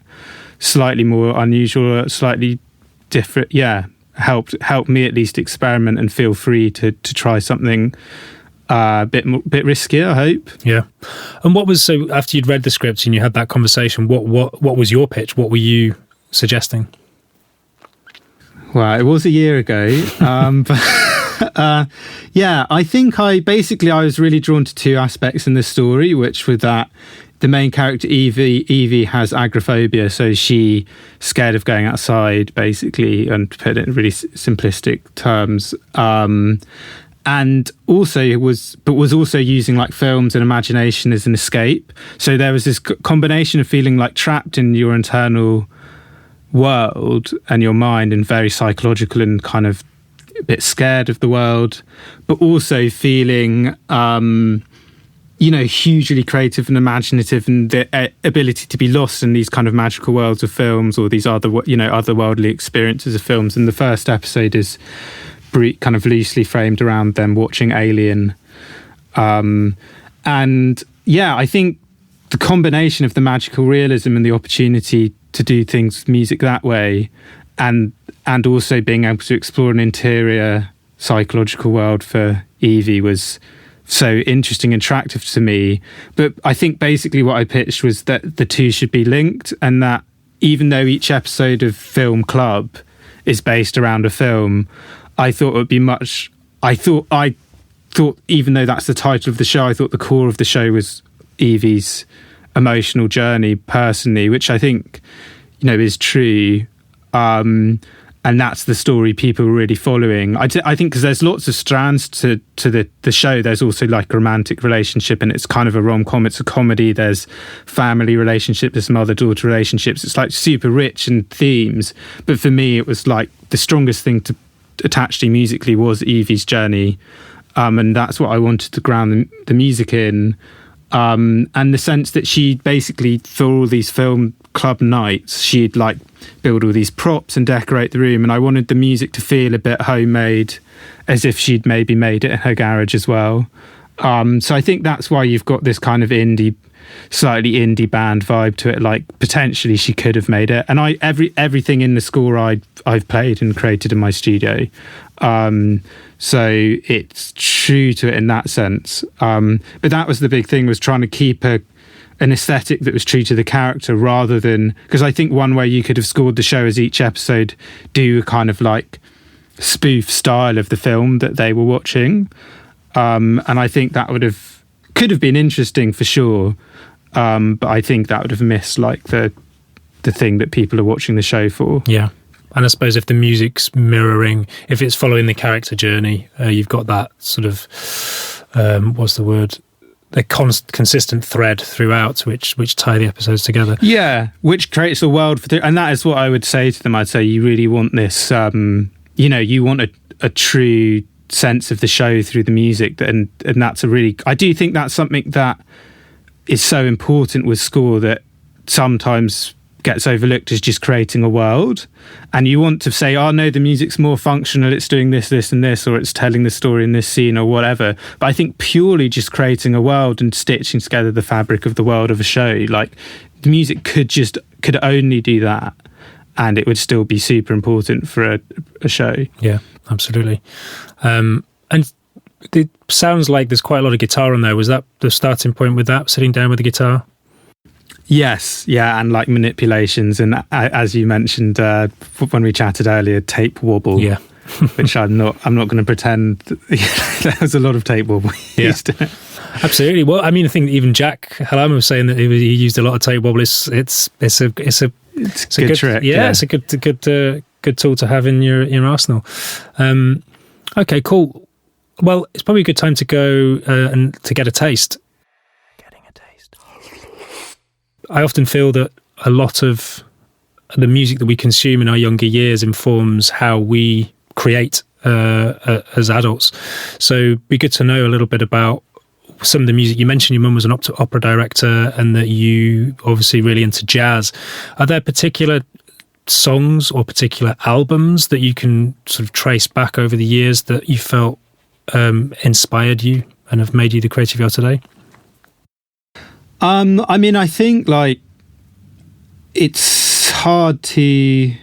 slightly more unusual, slightly different. Helped me at least experiment and feel free to try something a bit riskier, I hope. Yeah. And what was, so after you'd read the script and you had that conversation, what was your pitch? What were you suggesting? Well, it was a year ago, but I think I was really drawn to two aspects in the story, which were that the main character Evie has agoraphobia, so she's scared of going outside, basically, and to put it in really simplistic terms. And also was also using like films and imagination as an escape. So there was this combination of feeling like trapped in your internal world and your mind, and very psychological and kind of a bit scared of the world, but also feeling hugely creative and imaginative, and the ability to be lost in these kind of magical worlds of films, or these otherworldly experiences of films. And the first episode is kind of loosely framed around them watching Alien, and I think the combination of the magical realism and the opportunity to do things with music that way, and also being able to explore an interior psychological world for Evie was so interesting and attractive to me. But I think basically what I pitched was that the two should be linked, and that even though each episode of Film Club is based around a film, I thought it would be I thought even though that's the title of the show, I thought the core of the show was Evie's emotional journey personally, which I think is true, and that's the story people were really following. I think because there's lots of strands to the show. There's also like a romantic relationship, and it's kind of a rom-com, it's a comedy, there's family relationships, there's mother-daughter relationships. It's like super rich in themes, but for me it was like the strongest thing to attach to musically was Evie's journey, and that's what I wanted to ground the music in. And the sense that she basically, for all these film club nights, she'd like build all these props and decorate the room, and I wanted the music to feel a bit homemade, as if she'd maybe made it in her garage as well. So I think that's why you've got this kind of slightly indie band vibe to it. Like potentially she could have made it, and everything in the score I've played and created in my studio. So it's true to it in that sense. But that was the big thing, was trying to keep an aesthetic that was true to the character, rather than, because I think one way you could have scored the show is each episode do a kind of like spoof style of the film that they were watching. And I think that could have been interesting for sure. But I think that would have missed like the thing that people are watching the show for. Yeah. And I suppose if the music's mirroring, if it's following the character journey, you've got that sort of, what's the word? The consistent thread throughout, which tie the episodes together. Yeah, which creates a world and that is what I would say to them. I'd say you really want this, you want a true sense of the show through the music, and that's I do think that's something that is so important with score that sometimes gets overlooked, as just creating a world. And you want to say, oh no, the music's more functional, it's doing this and this, or it's telling the story in this scene or whatever. But I think purely just creating a world and stitching together the fabric of the world of a show, like the music could only do that, and it would still be super important for a show. Yeah, absolutely. And it sounds like there's quite a lot of guitar on there. Was that the starting point with that, sitting down with the guitar? Yes, yeah, and like manipulations, and as you mentioned when we chatted earlier, tape wobble. Yeah. Which I'm not going to pretend there was a lot of tape wobble used in it. Absolutely. Well, I mean, I think even Jack Hallam was saying that he used a lot of tape wobble. It's a good trick. Yeah, it's a good good tool to have in your arsenal. Okay, cool. Well, it's probably a good time to go and to get a taste. Getting a taste. I often feel that a lot of the music that we consume in our younger years informs how we create as adults. So it'd be good to know a little bit about some of the music. You mentioned your mum was an opera director and that you obviously really into jazz. Are there particular songs or particular albums that you can sort of trace back over the years that you felt inspired you and have made you the creative you are today? I mean, I think like it's hard to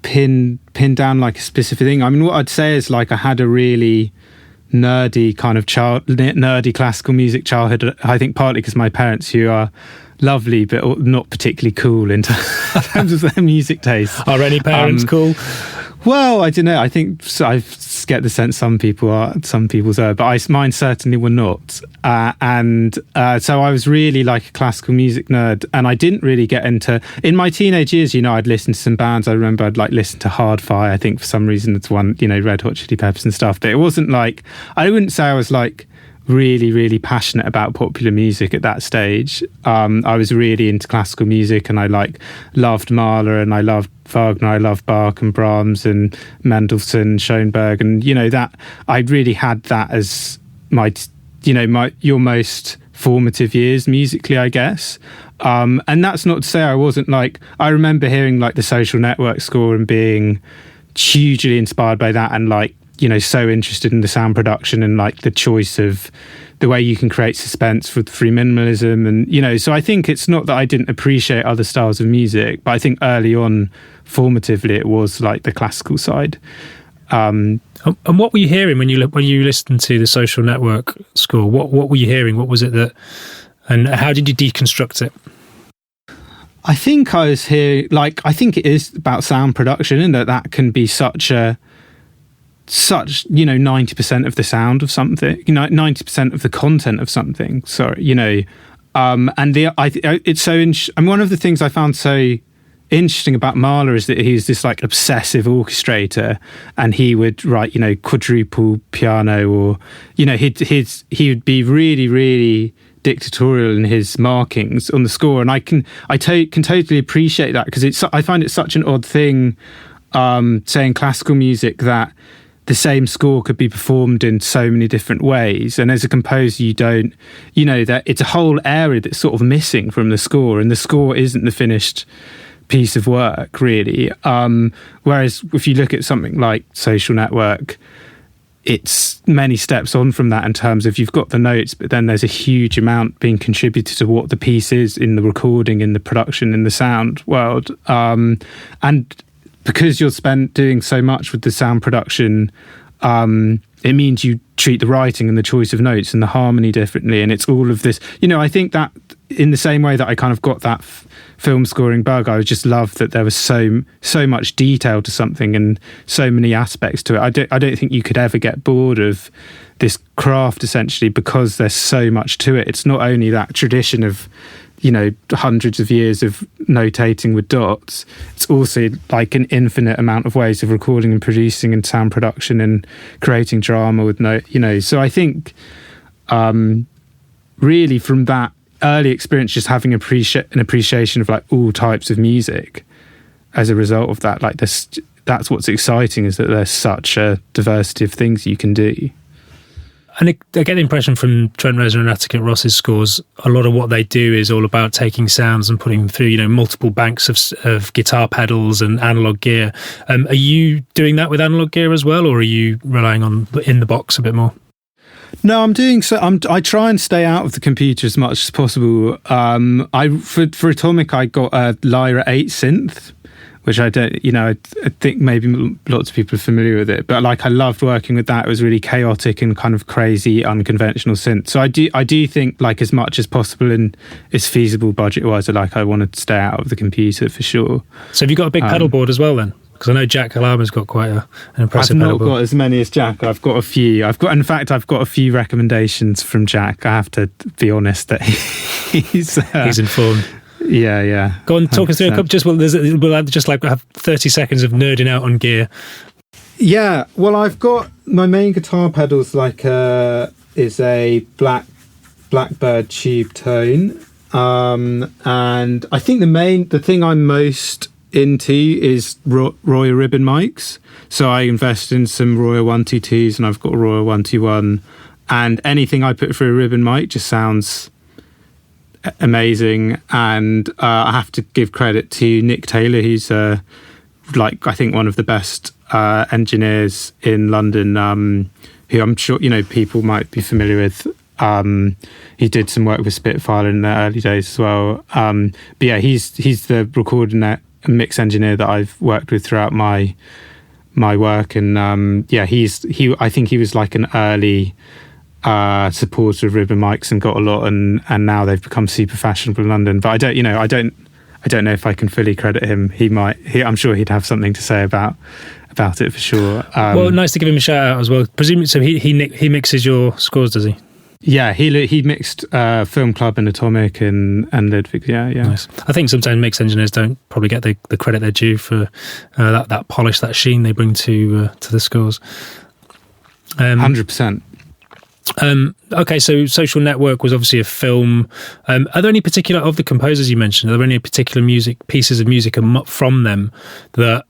pin down like a specific thing. I mean, what I'd say is like I had a really nerdy kind of nerdy classical music childhood. I think partly because my parents, who are lovely but not particularly cool in terms of their music taste. Are any parents cool? Well, I don't know. I think I get the sense some people are, some people's are, but mine certainly were not. So I was really like a classical music nerd, and I didn't really get into. In my teenage years, I'd listen to some bands. I remember I'd like listen to Hardfire. I think for some reason it's one, Red Hot Chili Peppers and stuff. But it wasn't like, I wouldn't say I was like really, really passionate about popular music at that stage. I was really into classical music, and I loved Mahler, and I loved Wagner, I loved Bach and Brahms and Mendelssohn, Schoenberg, and that I really had that as your most formative years musically, I guess. And that's not to say I wasn't I remember hearing the Social Network score and being hugely inspired by that, and so interested in the sound production and the choice of the way you can create suspense through minimalism. And, so I think it's not that I didn't appreciate other styles of music, but I think early on, formatively, it was the classical side. And what were you hearing when you listened to the Social Network score? What were you hearing? What was it and how did you deconstruct it? I think I was hearing, I think it is about sound production, and that can be such 90% of the sound of something, 90% of the content of something. Sorry, and it's so interesting. And one of the things I found so interesting about Mahler is that he's this obsessive orchestrator, and he would write quadruple piano, or he would be really, really dictatorial in his markings on the score. And I can totally appreciate that, because I find it such an odd thing, saying classical music, that the same score could be performed in so many different ways, and as a composer you don't, that it's a whole area that's sort of missing from the score, and the score isn't the finished piece of work really. Whereas if you look at something like Social Network, it's many steps on from that in terms of you've got the notes, but then there's a huge amount being contributed to what the piece is in the recording, in the production, in the sound world. And because you're doing so much with the sound production, it means you treat the writing and the choice of notes and the harmony differently. And it's all of this, I think that in the same way that I kind of got that film scoring bug, I just loved that there was so much detail to something and so many aspects to it. I don't think you could ever get bored of this craft, essentially, because there's so much to it. It's not only that tradition of hundreds of years of notating with dots, it's also an infinite amount of ways of recording and producing and sound production and creating drama with so I think really from that early experience, just having an appreciation of all types of music as a result of that, that's what's exciting, is that there's such a diversity of things you can do. And I get the impression from Trent Reznor and Atticus Ross's scores, a lot of what they do is all about taking sounds and putting them through, multiple banks of guitar pedals and analog gear. Are you doing that with analog gear as well, or are you relying on in the box a bit more? No, I'm doing so. I try and stay out of the computer as much as possible. For Atomic, I got a Lyra 8 synth, which I don't, I think maybe lots of people are familiar with it, but I loved working with that. It was really chaotic and kind of crazy, unconventional synth. So I do think as much as possible and it's feasible budget wise, I wanted to stay out of the computer for sure. So have you got a big pedal board as well then? Because I know Jack Halama's got quite an impressive pedal board. I've not got as many as Jack. I've got a few. I've got a few recommendations from Jack. I have to be honest that he's informed. Yeah. Go on, talk us through a 100%. couple. We'll just like have 30 seconds of nerding out on gear. Yeah, well, I've got my main guitar pedals is a Blackbird tube tone, and I think the thing I'm most into is Royal ribbon mics. So I invested in some Royal 122s, and I've got a Royal 121, and anything I put through a ribbon mic just sounds amazing. And I have to give credit to Nick Taylor, who's I think one of the best engineers in London, who I'm sure people might be familiar with. He did some work with Spitfire in the early days as well. But yeah, he's the recording and mix engineer that I've worked with throughout my work, and I think he was like an early supporter of ribbon mics and got a lot, and now they've become super fashionable in London. But I don't know if I can fully credit him. I'm sure he'd have something to say about it for sure. Well, nice to give him a shout out as well. Presumably, so he mixes your scores, does he? Yeah, he mixed Film Club and Atomic and Ludwig. Yeah. Nice. I think sometimes mix engineers don't probably get the credit they're due for that polish, that sheen they bring to the scores. 100%. Okay, so Social Network was obviously a film. Are there any particular, of the composers you mentioned, are there any particular pieces of music from them that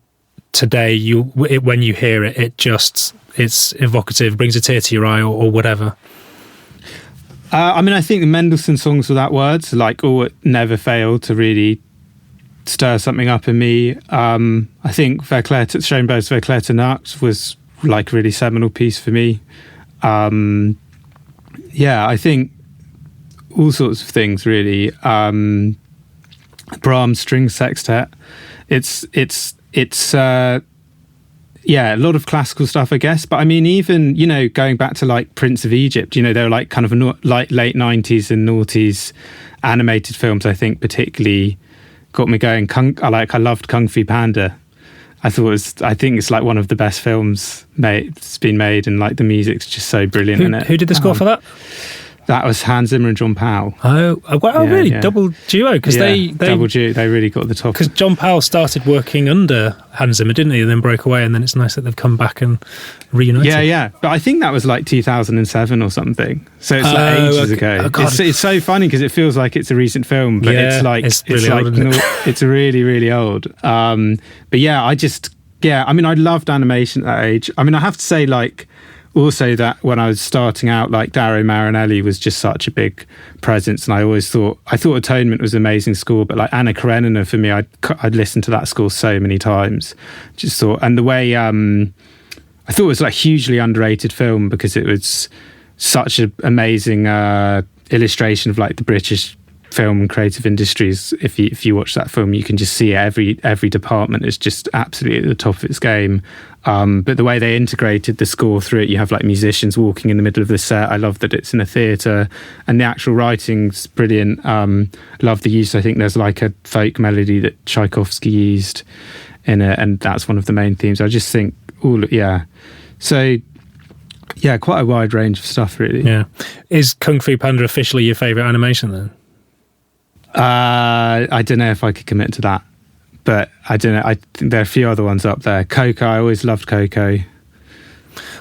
today when you hear it, it's evocative, brings a tear to your eye or whatever? I think the Mendelssohn songs without words, never fail to really stir something up in me. I think Schoenberg's Verklärte Nacht was like a really seminal piece for me. I think all sorts of things really. Brahms String Sextet. It's a lot of classical stuff, I guess. But I mean, even, going back to like Prince of Egypt, they were like kind of late 90s and noughties animated films, I think particularly got me going. I loved Kung Fu Panda. I think it's like one of the best films it's been made, and like the music's just so brilliant in it. Who did the score for that? That was Hans Zimmer and John Powell. Oh, really? Yeah. Double duo? Because they double duo. They really got the top. Because John Powell started working under Hans Zimmer, didn't he? And then broke away, and then it's nice that they've come back and reunited. Yeah. But I think that was like 2007 or something. So it's like ages ago. Oh, it's so funny because it feels like it's a recent film, but it's really old, it's really, really old. But yeah, I loved animation at that age. I mean, I have to say, also that when I was starting out, Dario Marinelli was just such a big presence, and I thought Atonement was an amazing score, but Anna Karenina, for me, I'd listened to that score so many times. And the way I thought it was hugely underrated film, because it was such an amazing illustration of the British film and creative industries. If you watch that film, you can just see every department is just absolutely at the top of its game. But the way they integrated the score through it, you have musicians walking in the middle of the set. I love that it's in a theatre, and the actual writing's brilliant. Love the use. I think there's a folk melody that Tchaikovsky used in it, and that's one of the main themes. I just think so quite a wide range of stuff, really. Yeah. Is Kung Fu Panda officially your favourite animation then? I don't know if I could commit to that, but I don't know. I think there are a few other ones up there. Coco, I always loved Coco.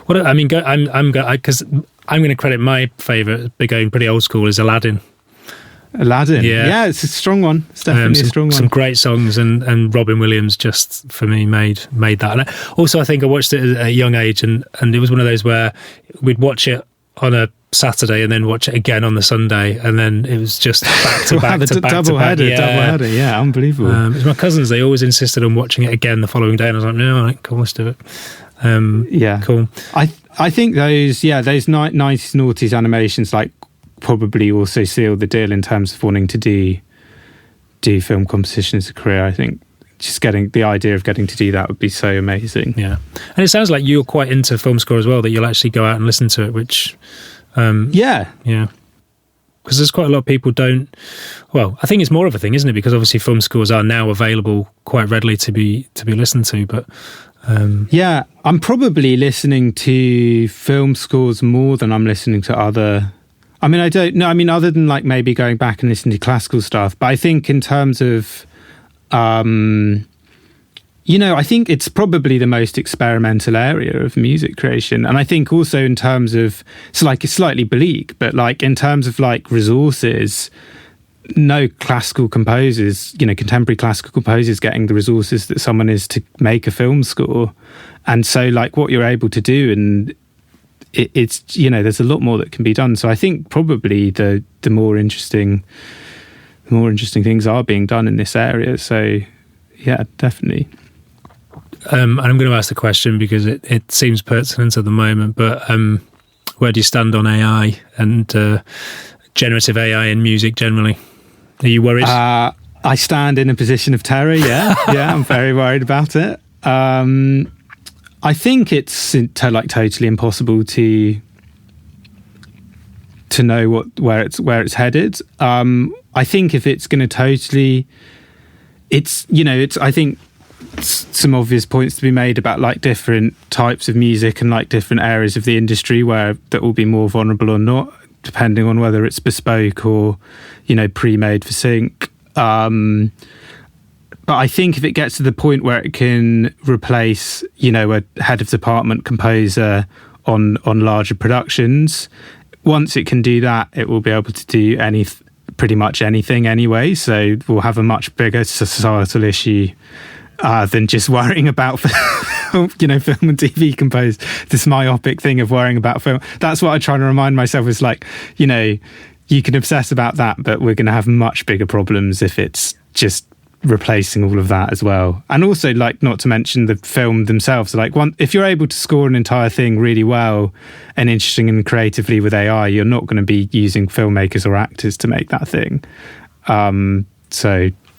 Well, I mean, because I'm going to credit my favourite, going pretty old school, is Aladdin. Yeah, it's a strong one. It's definitely a strong one. Some great songs, and Robin Williams just for me made that. And also, I think I watched it at a young age, and it was one of those where we'd watch it on a Saturday and then watch it again on the Sunday, and then it was just back to back to back double header. Yeah, unbelievable. It was my cousins, they always insisted on watching it again the following day, and I was like, no, all right, cool, let's do it. Cool. I think those 90s noughties animations probably also sealed the deal in terms of wanting to do film composition as a career. I think just getting the idea of getting to do that would be so amazing. Yeah. And it sounds like you're quite into film score as well, that you'll actually go out and listen to it, which yeah, because there's quite a lot of people don't. Well, I think it's more of a thing, isn't it? Because obviously film scores are now available quite readily to be listened to. But I'm probably listening to film scores more than I'm listening to other I mean, I don't know. I mean, other than like maybe going back and listening to classical stuff, but I think in terms of, I think it's probably the most experimental area of music creation. And I think also in terms of, it's slightly bleak, but like in terms of like resources, no classical composers, contemporary classical composers getting the resources that someone is to make a film score. And so like what you're able to do, and it's there's a lot more that can be done. So I think probably the more interesting things are being done in this area. So yeah, definitely. And I'm going to ask the question because it seems pertinent at the moment, but where do you stand on AI and generative AI in music generally? Are you worried? I stand in a position of terror, yeah. Yeah, I'm very worried about it. I think it's totally impossible to know where it's headed. I think if it's going to totally, I think some obvious points to be made about like different types of music and like different areas of the industry where that will be more vulnerable or not, depending on whether it's bespoke or pre-made for sync. But I think if it gets to the point where it can replace, a head of department composer on larger productions, once it can do that, it will be able to do pretty much anything anyway. So we'll have a much bigger societal issue than just worrying about, film and TV compose. This myopic thing of worrying about film. That's what I'm trying to remind myself is like, you can obsess about that, but we're going to have much bigger problems if it's just replacing all of that as well. And also, like, not to mention the film themselves. Like, if you're able to score an entire thing really well and interesting and creatively with AI, you're not going to be using filmmakers or actors to make that thing.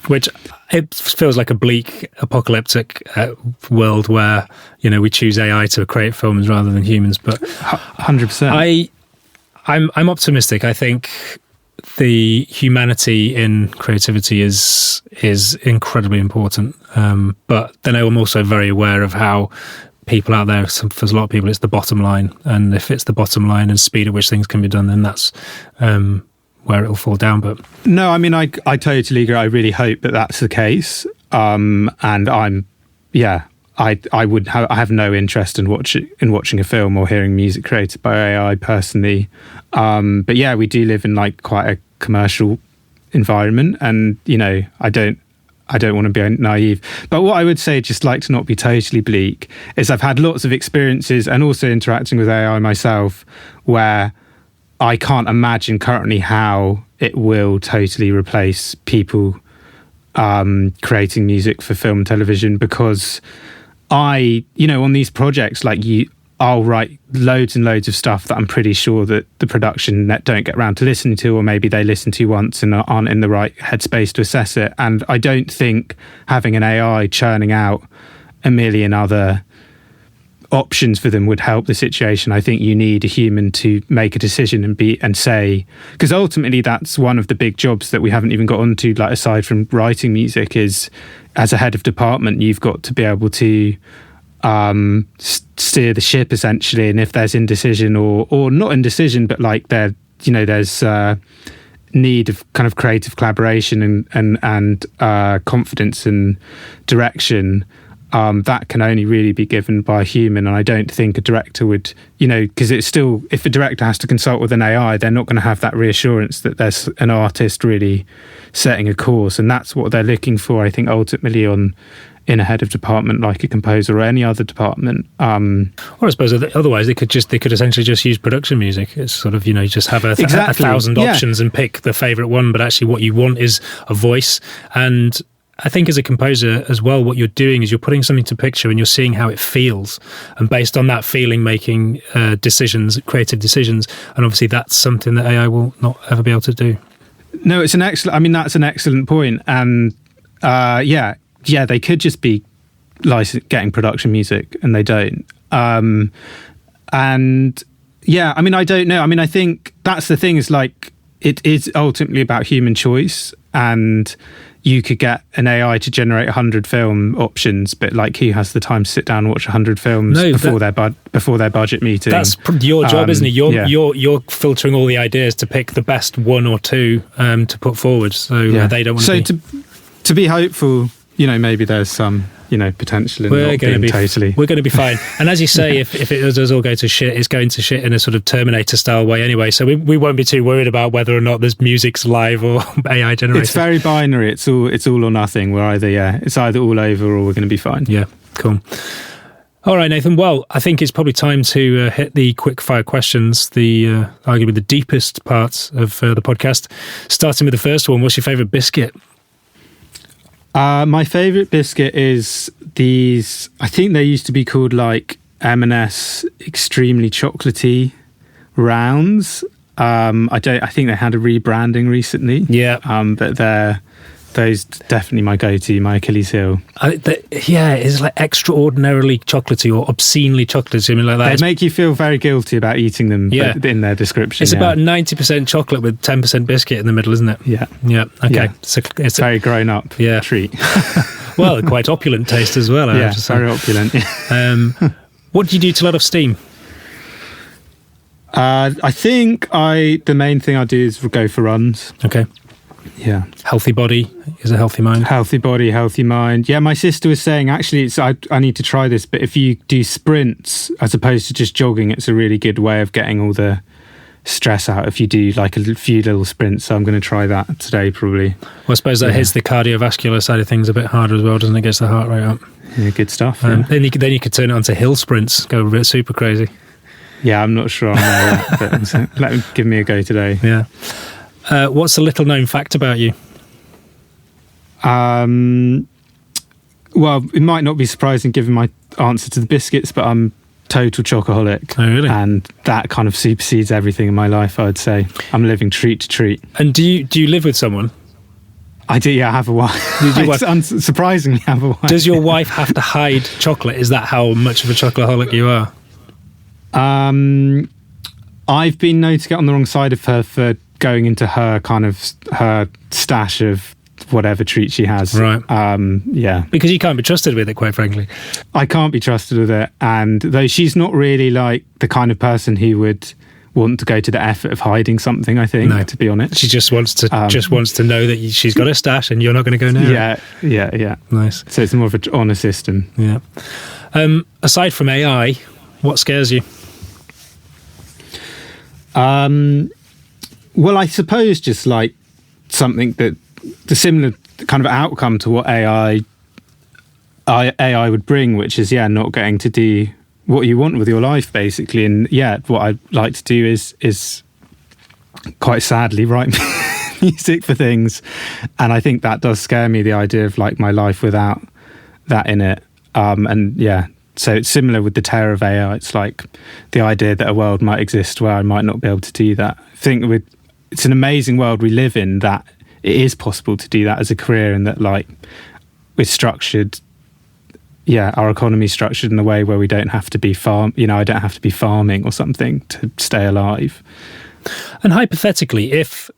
Which it feels like a bleak, apocalyptic world where we choose AI to create films rather than humans. But 100%. I'm optimistic. I think the humanity in creativity is incredibly important. But then I'm also very aware of how people out there, for a lot of people, it's the bottom line. And if it's the bottom line and speed at which things can be done, then that's where it'll fall down. But no, I mean, I totally agree. I really hope that that's the case. And I have no interest in watching a film or hearing music created by AI personally. But yeah, we do live in like quite a commercial environment, and I don't want to be naive. But what I would say, just like to not be totally bleak, is I've had lots of experiences and also interacting with AI myself where I can't imagine currently how it will totally replace people creating music for film and television, because on these projects, like I'll write loads and loads of stuff that I'm pretty sure that the production net don't get around to listening to, or maybe they listen to once and aren't in the right headspace to assess it. And I don't think having an AI churning out a million other options for them would help the situation. I think you need a human to make a decision and say, because ultimately that's one of the big jobs that we haven't even got onto, like aside from writing music, is as a head of department, you've got to be able to steer the ship essentially. And if there's indecision or not indecision, but like there's need of kind of creative collaboration and confidence and direction, that can only really be given by a human. And I don't think a director would, because it's still, if a director has to consult with an AI, they're not going to have that reassurance that there's an artist really setting a course. And that's what they're looking for, I think, ultimately in a head of department like a composer or any other department. Or I suppose otherwise they could essentially just use production music. It's sort of, just have a thousand options and pick the favourite one, but actually what you want is a voice. And I think as a composer as well, what you're doing is you're putting something to picture and you're seeing how it feels. And based on that feeling, making decisions, creative decisions. And obviously that's something that AI will not ever be able to do. No, that's an excellent point. And they could just be getting production music, and they don't. I don't know. I think that's the thing, is like, it is ultimately about human choice. And, you could get an AI to generate 100 film options, but like who has the time to sit down and watch 100 films before their budget meeting? That's your job, isn't it? You're filtering all the ideas to pick the best one or two to put forward. So they don't want to. So to be hopeful, maybe there's some potential in not being totally. We're going to be fine. And as you say, if it does all go to shit, it's going to shit in a sort of Terminator style way anyway. So we won't be too worried about whether or not there's music's live or AI generated. It's very binary. It's all or nothing. It's either all over or we're going to be fine. Yeah, cool. All right, Nathan. Well, I think it's probably time to hit the quick fire questions, the arguably the deepest parts of the podcast. Starting with the first one, what's your favourite biscuit? My favourite biscuit is these. I think they used to be called like M&S extremely chocolatey rounds. I think they had a rebranding recently. Yeah. But those definitely my go-to, my Achilles heel. It's like extraordinarily chocolatey or obscenely chocolatey, something like that. They make you feel very guilty about eating them in their description. It's about 90% chocolate with 10% biscuit in the middle, isn't it? Yeah. Yeah, okay. Yeah. So it's very grown-up treat. Well, quite opulent taste as well. Very opulent. What do you do to let off steam? I think the main thing I do is go for runs. Okay. Yeah. Healthy body is a healthy mind. Healthy body, healthy mind. Yeah, my sister was saying, actually, I need to try this, but if you do sprints as opposed to just jogging, it's a really good way of getting all the stress out if you do like a few little sprints. So I'm going to try that today, probably. Well, I suppose that hits the cardiovascular side of things a bit harder as well, doesn't it? Gets the heart rate up. Yeah, good stuff. Then you could turn it onto hill sprints, go a bit super crazy. Yeah, I'm not sure I'm there yet, but give me a go today. Yeah. What's a little known fact about you? Well, it might not be surprising given my answer to the biscuits, but I'm total chocoholic. Oh, really? And that kind of supersedes everything in my life, I would say. I'm living treat to treat. And do you live with someone? I do, yeah, I have a wife. Surprisingly have a wife. Does your wife have to hide chocolate? Is that how much of a chocoholic you are? I've been known to get on the wrong side of her for going into her stash of whatever treat she has. Right. Yeah. Because you can't be trusted with it, quite frankly. I can't be trusted with it. And though she's not really like the kind of person who would want to go to the effort of hiding something, I think, to be honest. She just wants to know that she's got a stash and you're not going to go near it. Yeah. Nice. So it's more of an honour system. Yeah. Aside from AI, what scares you? Well, I suppose just like something that the similar kind of outcome to what AI would bring, which is not getting to do what you want with your life, basically. And what I'd like to do is quite sadly write music for things, and I think that does scare me, the idea of like my life without that in it. So it's similar with the terror of AI. It's like the idea that a world might exist where I might not be able to do that. I think it's an amazing world we live in, that it is possible to do that as a career, and that like we're structured, our economy is structured in a way where we don't have to be I don't have to be farming or something to stay alive. And hypothetically, if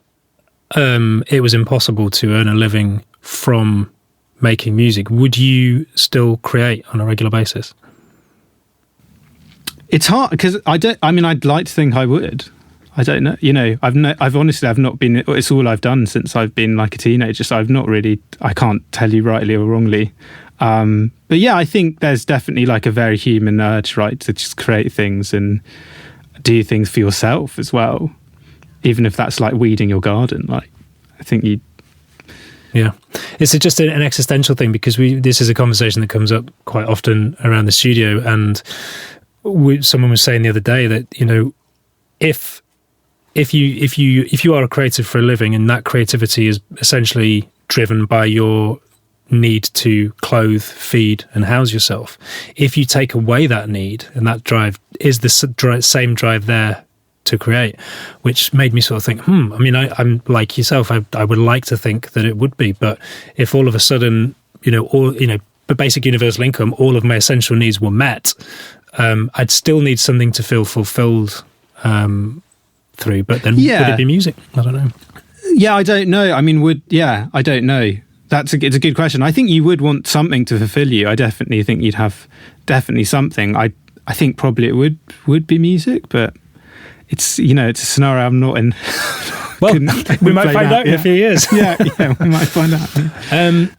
it was impossible to earn a living from making music, would you still create on a regular basis? It's hard because I'd like to think I would. I don't know. I've honestly not been. It's all I've done since I've been like a teenager. So I've not really. I can't tell you rightly or wrongly. But yeah, I think there's definitely like a very human urge, right, to just create things and do things for yourself as well, even if that's like weeding your garden. Like, I think you. Yeah, it's just an existential thing, because this is a conversation that comes up quite often around the studio, and someone was saying the other day that if you are a creative for a living, and that creativity is essentially driven by your need to clothe, feed, and house yourself, if you take away that need and that drive, is the same drive there to create, which made me sort of think, I'm like yourself, I would like to think that it would be, but if all of a sudden, the basic universal income, all of my essential needs were met, I'd still need something to feel fulfilled through, but then would it be music? I don't know. Yeah, I don't know. I mean, I don't know. it's a good question. I think you would want something to fulfill you. I definitely think you'd have something. I think probably it would be music, but it's it's a scenario I'm not in. Well, we might find out in a few years. yeah, we might find out.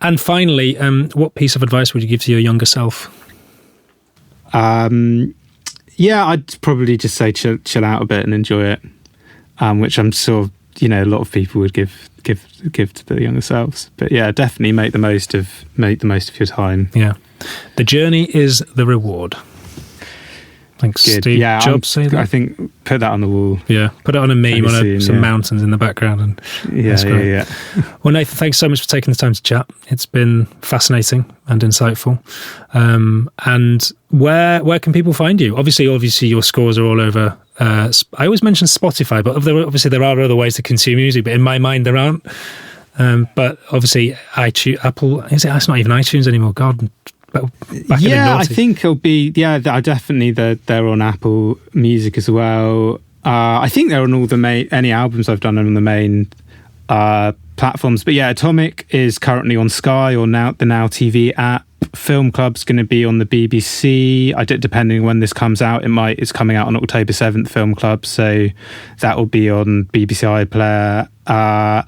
And finally, what piece of advice would you give to your younger self? I'd probably just say chill out a bit and enjoy it, which I'm sure a lot of people would give to their younger selves. But yeah, definitely make the most of your time. Yeah, the journey is the reward. Thanks, Good. Steve Yeah, Jobs say that? I think put that on the wall. Yeah, put it on a meme some mountains in the background. And that's great. Yeah. Well, Nathan, thanks so much for taking the time to chat. It's been fascinating and insightful. And where can people find you? Obviously, your scores are all over. I always mention Spotify, but obviously there are other ways to consume music, but in my mind there aren't. But obviously, Apple, it's not even iTunes anymore. God. I think it'll be definitely they're on Apple Music as well. I think they're on all any albums I've done on the main platforms. But yeah, Atomic is currently on Sky or the Now TV app. Film Club's going to be on the BBC. Depending when this comes out, it's coming out on October 7th. Film Club, so that will be on BBC iPlayer.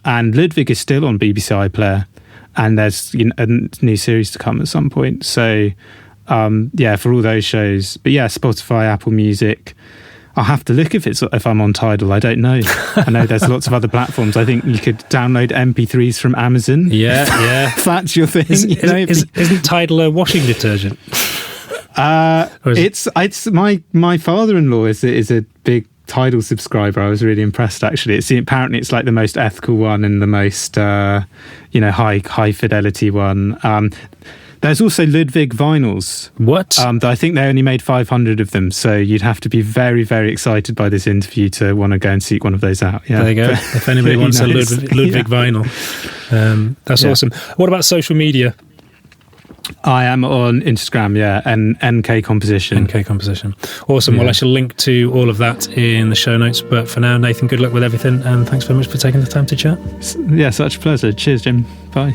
And Ludwig is still on BBC iPlayer. And there's a new series to come at some point. So, for all those shows. But yeah, Spotify, Apple Music. I'll have to look if I'm on Tidal. I don't know. I know there's lots of other platforms. I think you could download MP3s from Amazon. Yeah. If that's your thing. Isn't Tidal a washing detergent? It's my father-in-law is a big Tidal subscriber. I was really impressed actually. Apparently it's like the most ethical one and the most high fidelity one. There's also Ludwig vinyls. What? There you go. If anybody wants a Ludwig vinyl. That's awesome. What about social media? I am on Instagram, and NK Composition. NK Composition. Awesome. Yeah. Well, I shall link to all of that in the show notes. But for now, Nathan, good luck with everything. And thanks very much for taking the time to chat. Yeah, such a pleasure. Cheers, Jim. Bye.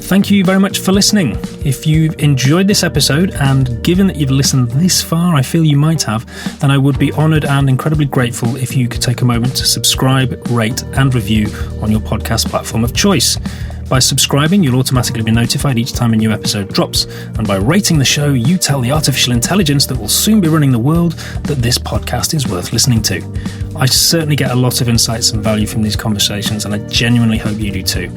Thank you very much for listening. If you've enjoyed this episode, and given that you've listened this far, I feel you might have, then I would be honoured and incredibly grateful if you could take a moment to subscribe, rate and review on your podcast platform of choice. By subscribing, you'll automatically be notified each time a new episode drops. And by rating the show, you tell the artificial intelligence that will soon be running the world that this podcast is worth listening to. I certainly get a lot of insights and value from these conversations, and I genuinely hope you do too.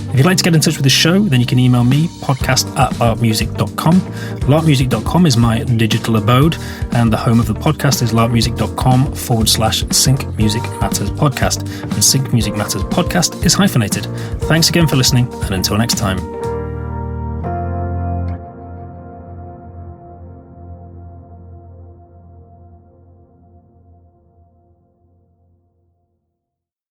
If you'd like to get in touch with the show, then you can email me, podcast@larpmusic.com. Larpmusic.com is my digital abode, and the home of the podcast is larpmusic.com/Sync Music Matters Podcast. And Sync Music Matters Podcast is hyphenated. Thanks again for listening, and until next time.